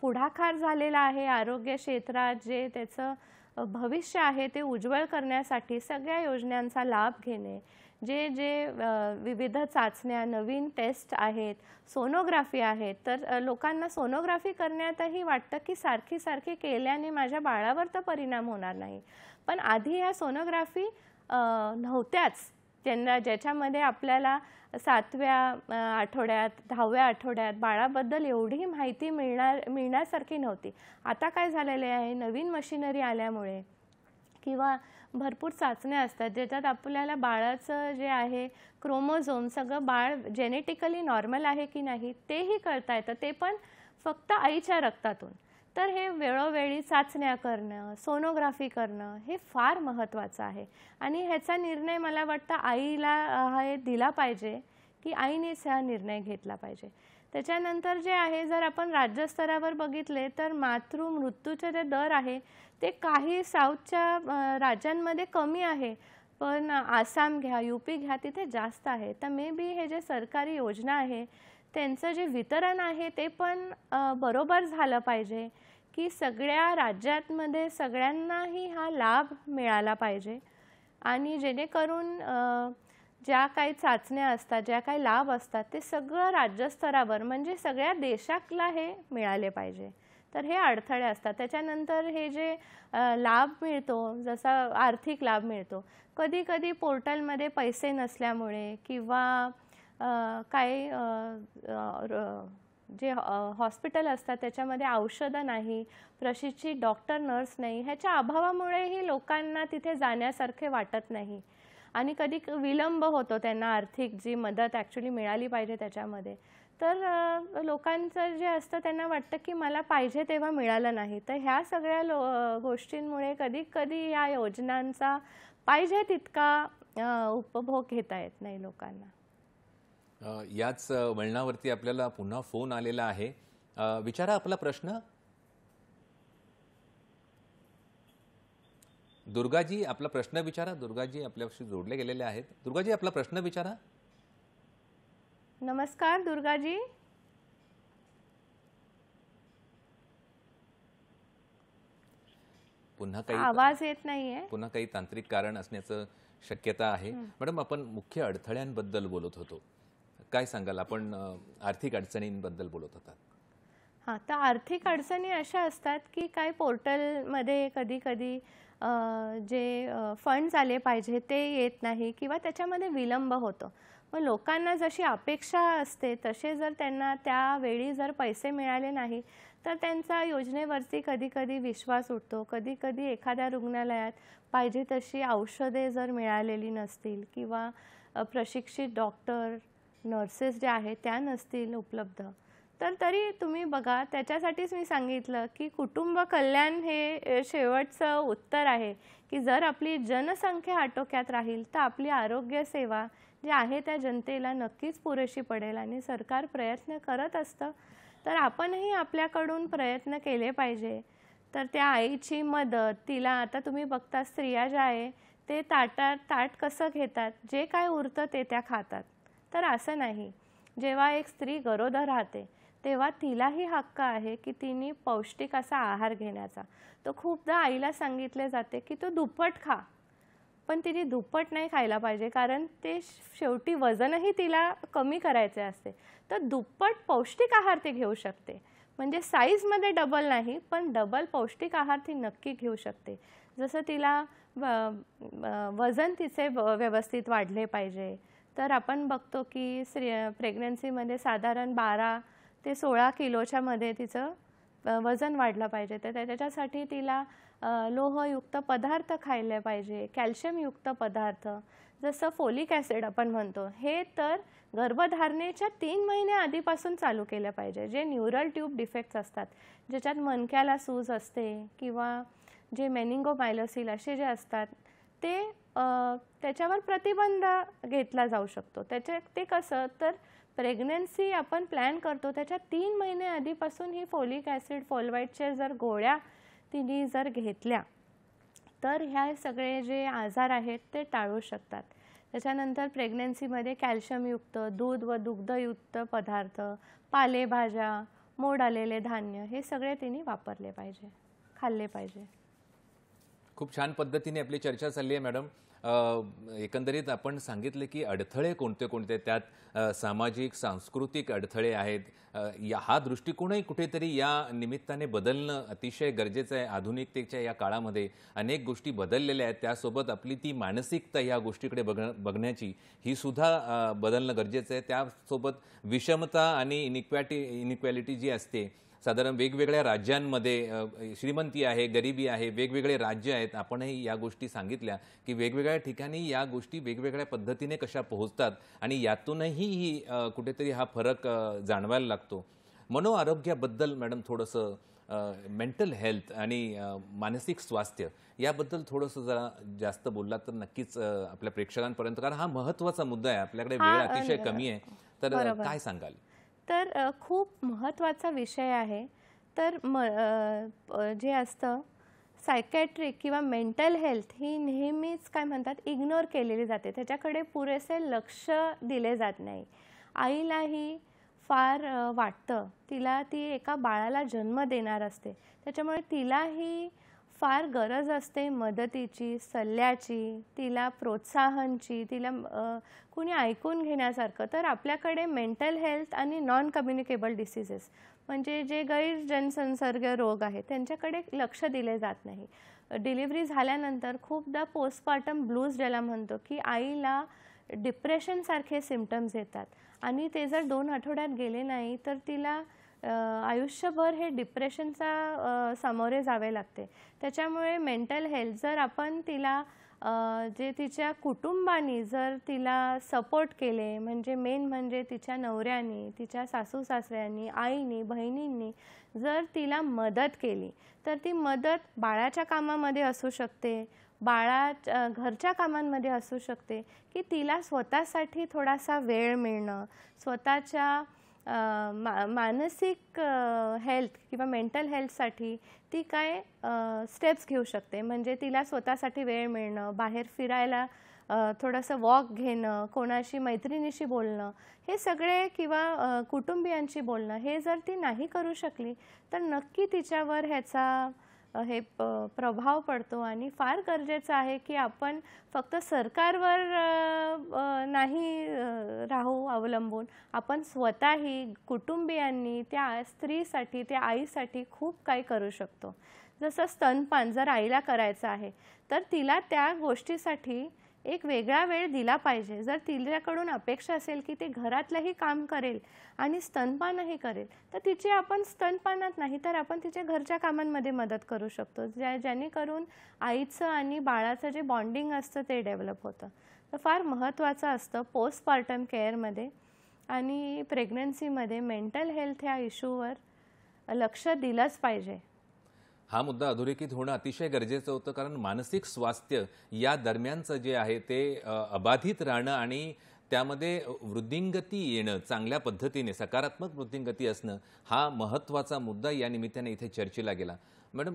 पुढाकार झालेला आहे आरोग्य क्षेत्रात, जे त्याचं भविष्य आहे ते उज्ज्वल करण्यासाठी सगळ्या योजनांचा लाभ घेणे, जे जे विविध चाचण्या, नवीन टेस्ट आहेत, सोनोग्राफी आहेत, तर लोकांना सोनोग्राफी करण्यातही वाटतं की सारखी सारखी केल्याने माझ्या बाळावर तर परिणाम होणार नाही. पण आधी ह्या सोनोग्राफी नव्हत्याच, ज्याच्यामध्ये आपल्याला 7व्या आठवड्यात 10व्या आठवड्यात बाळाबद्दल एवढी माहिती मिळण्यासारखी नव्हती. आता काय झालेले आहे, नवीन मशिनरी आल्यामुळे किंवा भरपूर चाचण्या असतात ज्याच्यात आपल्याला बाळाचं जे आहे क्रोमोझोम सगळं बाळ जेनेटिकली नॉर्मल आहे की नाही तेही कळता येतं, ते पण फक्त आईच्या रक्तातून. तर हे वेळोवेळी चाचण्या करणं, सोनोग्राफी करणं हे फार महत्त्वाचं आहे आणि ह्याचा निर्णय मला वाटतं आईला हे दिला पाहिजे की आईनेच हा निर्णय घेतला पाहिजे. त्याच्यानंतर जे आहे, जर आपण राज्यस्तरावर बघितले तर मातृमृत्यूचे जे दर आहे ते काही साऊथच्या राज्यांमध्ये कमी आहे, पण आसाम घ्या, यूपी घ्या, तिथे जास्त आहे. तर मे बी हे जे सरकारी योजना आहे त्यांचं जे वितरण आहे ते पण बरोबर झालं पाहिजे की सगळ्या राज्यांमध्ये सगळ्यांनाही हा लाभ मिळाला पाहिजे आणि जेणेकरून ज्या काही चाचण्या असतात, ज्या काही लाभ असतात ते सगळं राज्यस्तरावर म्हणजे सगळ्या देशाला हे मिळाले पाहिजे. तर हे अडथळे असतात. त्याच्यानंतर हे जे लाभ मिळतो, जसा आर्थिक लाभ मिळतो, कधी कधी पोर्टलमध्ये पैसे नसल्यामुळे किंवा काही जे हॉस्पिटल असतात त्याच्यामध्ये औषधं नाही, प्रशिक्षित डॉक्टर नर्स नाही, ह्याच्या अभावामुळेही लोकांना तिथे जाण्यासारखे वाटत नाही आणि कधी विलंब होतो त्यांना आर्थिक जी मदत ॲक्च्युली मिळाली पाहिजे त्याच्यामध्ये. तर लोकांचं जे असतं त्यांना वाटतं की मला पाहिजे तेव्हा मिळालं नाही. तर ह्या सगळ्या गोष्टींमुळे कधी कधी या योजनांचा पाहिजे तितका उपभोग घेता येत नाही लोकांना. याच वळणावरती आपल्याला पुन्हा फोन आलेला आहे. विचारा आपला प्रश्न. दुर्गाजी, आपला प्रश्न विचारा. दुर्गाजी आपल्याशी जोडले गेलेले आहेत. दुर्गाजी, आपला प्रश्न विचारा. नमस्कार दुर्गाजी. पुन्हा काही आवाज येत नाहीये. पुन्हा काही तांत्रिक कारण असण्याचं शक्यता आहे. मॅडम, आपण मुख्य अडथळ्यांबद्दल बोलत होतो, काय सांगाल? आपण आर्थिक अडचणींबद्दल बोलत होतात. हां, तर आर्थिक अडचणी अशा असतात की काही पोर्टलमध्ये कधी कधी जे फंड्स आले पाहिजे ते येत नाही किंवा त्याच्यामध्ये विलंब होतो. मग लोकांना जशी अपेक्षा असते तसे जर त्यांना त्यावेळी जर पैसे मिळाले नाही तर त्यांचा योजनेवरती कधी कधी विश्वास उठतो. कधी कधी एखाद्या रुग्णालयात पाहिजे तशी औषधे जर मिळालेली नसतील किंवा प्रशिक्षित डॉक्टर नर्सेस ज्या आहेत त्या नसतील उपलब्ध, तर तरी तुम्ही बघा, त्याच्यासाठीच मी सांगितलं की कुटुंब कल्याण हे शेवटचं उत्तर आहे की जर आपली जनसंख्या आटोक्यात राहील तर आपली आरोग्य सेवा जी आहे त्या जनतेला नक्कीच पुरेशी पडेल आणि सरकार प्रयत्न करत असतं. तर आपणही आपल्याकडून प्रयत्न केले पाहिजे. तर त्या आईची मदत, तिला आता तुम्ही बघता स्त्रिया ज्या आहे ते ताट कसं घेतात, जे काय उरतं ते त्या खातात. तर असं नाही, जेव्हा एक स्त्री गरोदर राहते तेव्हा तिलाही हक्क आहे की तिने पौष्टिक असा आहार घेण्याचा. तो खूपदा आईला सांगितले जाते की तू दुप्पट खा, पण तिने दुप्पट नाही खायला पाहिजे कारण ते शेवटी वजनही तिला कमी करायचे असते. तर दुप्पट पौष्टिक आहार ती घेऊ शकते, म्हणजे साईजमध्ये डबल नाही पण डबल पौष्टिक आहार ती नक्की घेऊ शकते. जसं तिला वजन तिचे व्यवस्थित वाढले पाहिजे. तर आपण बघतो की प्रेग्नन्सीमध्ये साधारण 12 ते 16 किलोच्या मध्ये तिचं वजन वाढलं पाहिजे. तर त्याच्यासाठी तिला लोहयुक्त पदार्थ खायला पाहिजे, कॅल्शियमयुक्त पदार्थ, जसं फोलिक ॲसिड आपण म्हणतो, हे तर गर्भधारणेच्या 3 महिने आधीपासून चालू केलं पाहिजे. जे न्यूरल ट्यूब डिफेक्ट्स असतात, ज्याच्यात मणक्याला सूज असते किंवा जे मेनिंगोमायलोसिल असे जे असतात ते त्याच्यावर प्रतिबंध घेतला जाऊ शकतो. ते कसं तर प्रेग्नन्सी आपण प्लॅन करतो त्याच्या 3 महिने आधीपासून ही फोलिक ॲसिड फोलवाईटच्या जर गोळ्या तिने जर घेतल्या तर ह्या सगळे जे आजार आहेत ते टाळू शकतात. त्याच्यानंतर प्रेग्नन्सीमध्ये कॅल्शियमयुक्त दूध व दुग्धयुक्त पदार्थ, पालेभाज्या, मोड आलेले धान्य हे सगळे तिने वापरले पाहिजे, खाल्ले पाहिजे. खूप छान पद्धतीने आपली चर्चा चालली आहे मॅडम. एकंदरीत आपण सांगितले की अडथळे कोणते कोणते त्यात सामाजिक सांस्कृतिक अडथळे आहेत. हा दृष्टिकोनही कुठेतरी या निमित्ताने बदलणं अतिशय गरजेचं आहे. आधुनिकतेच्या या काळामध्ये अनेक गोष्टी बदललेल्या आहेत, त्यासोबत आपली ती मानसिकता या गोष्टीकडे बघण्याची ही सुद्धा बदलणं गरजेचं आहे. त्यासोबत विषमता आणि इनिक्वॅलिटी जी असते साधारण वेगवेगळ्या राज्यांमध्ये श्रीमंती आहे, गरिबी आहे, वेगवेगळे राज्य आहेत. आपणही या गोष्टी सांगितल्या की वेगवेगळ्या ठिकाणी या गोष्टी वेगवेगळ्या पद्धतीने कशा पोहोचतात आणि यातूनही ही कुठेतरी हा फरक जाणवायला लागतो. मनोआरोग्याबद्दल मॅडम थोडंसं मेंटल हेल्थ आणि मानसिक स्वास्थ्य याबद्दल थोडंसं जरा जास्त बोललात तर नक्कीच आपल्या प्रेक्षकांपर्यंत, कारण हा महत्त्वाचा मुद्दा आहे. आपल्याकडे वेळ अतिशय कमी आहे, तर काय सांगाल? तर खूप महत्त्वाचा विषय आहे. तर जे असतं सायकॅट्रिक किंवा मेंटल हेल्थ ही नेहमीच काय म्हणतात इग्नोर केलेली जाते, त्याच्याकडे पुरेसे लक्ष दिले जात नाही. आईलाही फार वाटतं, ती एका बाळाला जन्म देणार असते, त्याच्यामुळे तिलाही फार गरज असते मदतीची, सल्ल्याची, तिला प्रोत्साहनची, तिला कुणी ऐकून घेण्यासारखं. तर आपल्याकडे मेंटल हेल्थ आणि नॉन कम्युनिकेबल डिसीजेस म्हणजे जे गैरजनसंसर्ग रोग आहेत त्यांच्याकडे लक्ष दिले जात नाही. डिलिव्हरी झाल्यानंतर खूपदा पोस्टपार्टम ब्लूज ज्याला म्हणतो की आईला डिप्रेशनसारखे सिम्पटम्स येतात आणि ते जर 2 आठवड्यात गेले नाही तर तिला आयुष्यभर हे डिप्रेशनचा सामोरे जावे लागते. त्याच्यामुळे मेंटल हेल्थ जर आपण तिला जे तिच्या कुटुंबानी जर तिला सपोर्ट केले, म्हणजे मेन म्हणजे तिच्या नवऱ्यानी, तिच्या सासू सासऱ्यांनी, आईनी, बहिणींनी जर तिला मदत केली तर ती मदत बाळाच्या कामामध्ये असू शकते, घरच्या कामांमध्ये असू शकते, की तिला स्वतःसाठी थोडासा वेळ मिळणं, स्वतःच्या मानसिक हेल्थ किंवा मेंटल हेल्थसाठी ती काय स्टेप्स घेऊ शकते. म्हणजे तिला स्वतःसाठी वेळ मिळणं, बाहेर फिरायला थोडंसं वॉक घेणं, कोणाशी मैत्रिणीशी बोलणं, हे सगळे किंवा कुटुंबियांशी बोलणं, हे जर ती नाही करू शकली तर नक्की तिच्यावर ह्याचा प्रभाव पडतो. आणि फार गरजेचं आहे की आपण फक्त सरकारवर नाही राहू अवलंबून, आपण स्वतःही कुटुंबियांनी त्या स्त्रीसाठी, त्या आईसाठी खूप काही करू शकतो. जसं स्तनपान जर आईला करायचं आहे तर तिला त्या गोष्टीसाठी एक वेगळा वेळ दिला पाहिजे. जर तिच्याकडून अपेक्षा असेल की ते घरातलंही काम करेल आणि स्तनपानही करेल तर तिची आपण स्तनपानात नाही तर आपण तिच्या घरच्या कामांमध्ये मदत करू शकतो, जेणेकरून आईचं आणि बाळाचं जे बॉन्डिंग असतं ते डेव्हलप होतं. तर फार महत्त्वाचं असतं पोस्टपार्टम केअरमध्ये आणि प्रेग्नन्सीमध्ये मेंटल हेल्थ ह्या इश्यूवर लक्ष दिलंच पाहिजे. हा मुद्दा अधोरेखित होणं अतिशय गरजेचं होतं, कारण मानसिक स्वास्थ्य या दरम्यानचं जे आहे ते अबाधित राहणं आणि त्यामध्ये वृद्धिंगती येणं, चांगल्या पद्धतीने सकारात्मक वृद्धिंगती असणं हा महत्त्वाचा मुद्दा या निमित्ताने इथे चर्चेला गेला. मॅडम,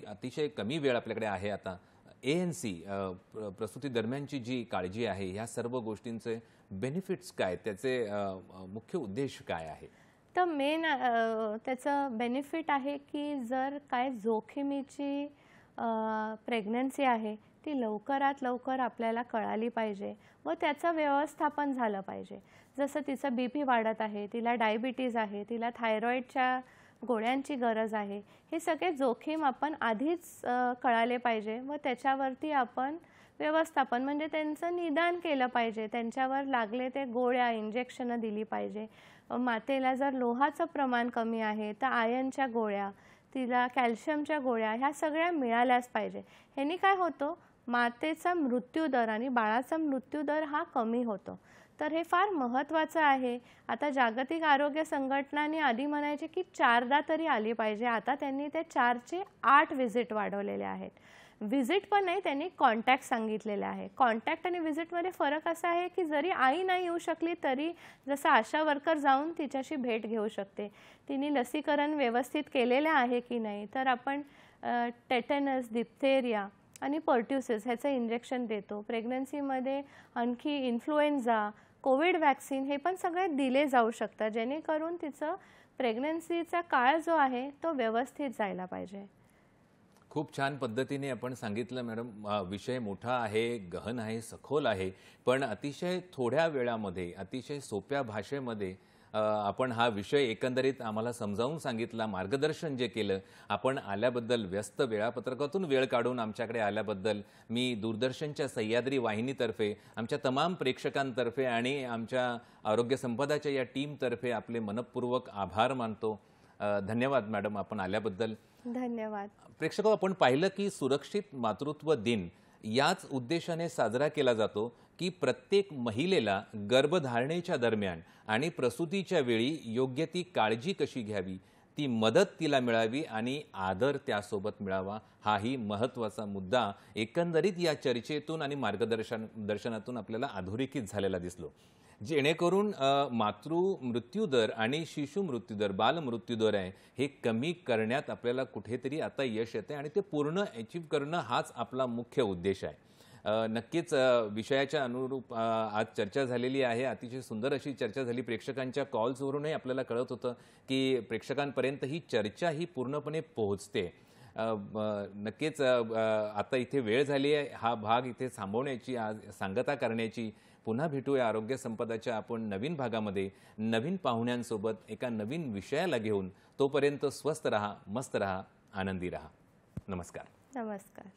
अतिशय कमी वेळ आपल्याकडे आहे आता. ANC प्रसूती दरम्यानची जी काळजी आहे ह्या सर्व गोष्टींचे बेनिफिट्स काय, त्याचे मुख्य उद्देश काय आहे? तर मेन त्याचं बेनिफिट आहे की जर काय जोखमीची प्रेग्नन्सी आहे ती लवकरात लवकर आपल्याला कळाली पाहिजे व त्याचं व्यवस्थापन झालं पाहिजे. जसं तिचं BP वाढत आहे, तिला डायबिटीज आहे, तिला थायरॉईडच्या गोळ्यांची गरज आहे, हे सगळे जोखीम आपण आधीच कळाले पाहिजे व त्याच्यावरती आपण व्यवस्थापन म्हणजे त्यांचं निदान केलं पाहिजे. त्यांच्यावर लागले ते गोळ्या, इंजेक्शनं दिली पाहिजे. मातेला जर लोहाचं प्रमाण कमी आहे तर आयर्नच्या गोळ्या, तिला कॅल्शियमच्या गोळ्या ह्या सगळ्या मिळाल्याच पाहिजे. ह्यानी काय होतं, मातेचा मृत्यूदर आणि बाळाचा मृत्यूदर हा कमी होतो. तर हे फार महत्त्वाचं आहे. आता जागतिक आरोग्य संघटनाने आधी म्हणायचे की 4दा तरी आली पाहिजे, आता त्यांनी ते 4चे 8 व्हिजिट वाढवलेले आहेत. व्हिजिट पण नाही, त्यांनी कॉन्टॅक्ट सांगितलेले आहे. कॉन्टॅक्ट आणि व्हिजिटमध्ये फरक असा आहे की जरी आई नाही येऊ शकली तरी जसं आशा वर्कर जाऊन तिच्याशी भेट घेऊ शकते. तिने लसीकरण व्यवस्थित केलेलं आहे की नाही, तर आपण टेटनस, डिप्थेरिया आणि पर्ट्युसिस ह्याचं इंजेक्शन देतो. प्रेग्नन्सीमध्ये आणखी इन्फ्लुएन्झा, कोविड वॅक्सिन हे पण सगळे दिले जाऊ शकतात, जेणेकरून तिचं प्रेग्नन्सीचा काळ जो आहे तो व्यवस्थित जायला पाहिजे. खूप छान पद्धतीने आपण सांगितलं मॅडम. विषय मोठा आहे, गहन आहे, सखोल आहे, पण अतिशय थोड्या वेळामध्ये अतिशय सोप्या भाषेमध्ये आपण हा विषय एकंदरीत आम्हाला समजावून सांगितला, मार्गदर्शन जे केलं. आपण आल्याबद्दल, व्यस्त वेळापत्रकातून वेळ काढून आमच्याकडे आल्याबद्दल मी दूरदर्शनच्या सह्याद्री वाहिनीतर्फे, आमच्या तमाम प्रेक्षकांतर्फे आणि आमच्या आरोग्य संपदाच्या या टीमतर्फे आपले मनपूर्वक आभार मानतो. धन्यवाद मॅडम आपण आल्याबद्दल. धन्यवाद. प्रेक्षको, आपण पाहिलं की सुरक्षित मातृत्व दिन याच उद्देशाने साजरा केला जातो की प्रत्येक महिलेला गर्भधारणेच्या दरम्यान आणि प्रसूतीच्या वेळी योग्य ती काळजी कशी घ्यावी, ती मदत तिला मिळावी आणि आदर त्यासोबत मिळावा, हाही महत्त्वाचा मुद्दा एकंदरीत या चर्चेतून आणि मार्गदर्शनातून आपल्याला अधोरेखित झालेला दिसलो. जेणेकरून मातृ मृत्यूदर आणि शिशु मृत्यूदर, बाल मृत्यूदर आहे हे कमी करण्यात आपल्याला कुठेतरी आता यश येते आणि ते पूर्ण अचीव करणं हाच आपला मुख्य उद्देश आहे. नक्कीच विषयाच्या अनुरूप आज चर्चा झालेली आहे. अतिशय सुंदर अशी चर्चा झाली. प्रेक्षकांच्या कॉल्सवरूनही आपल्याला कळत होतं की प्रेक्षकांपर्यंत ही चर्चा ही पूर्णपणे पोहोचते. नक्कीच आता इथे वेळ झाली आहे हा भाग इथे थांबवण्याची, आज सांगता करण्याची. पुन्हा भेटूया आरोग्य संपदाच्या आपण नवीन भागामध्ये नवीन पाहुण्यांसोबत एका नवीन विषयाला घेऊन. तोपर्यंत स्वस्थ रहा, मस्त रहा, आनंदी रहा. नमस्कार. नमस्कार.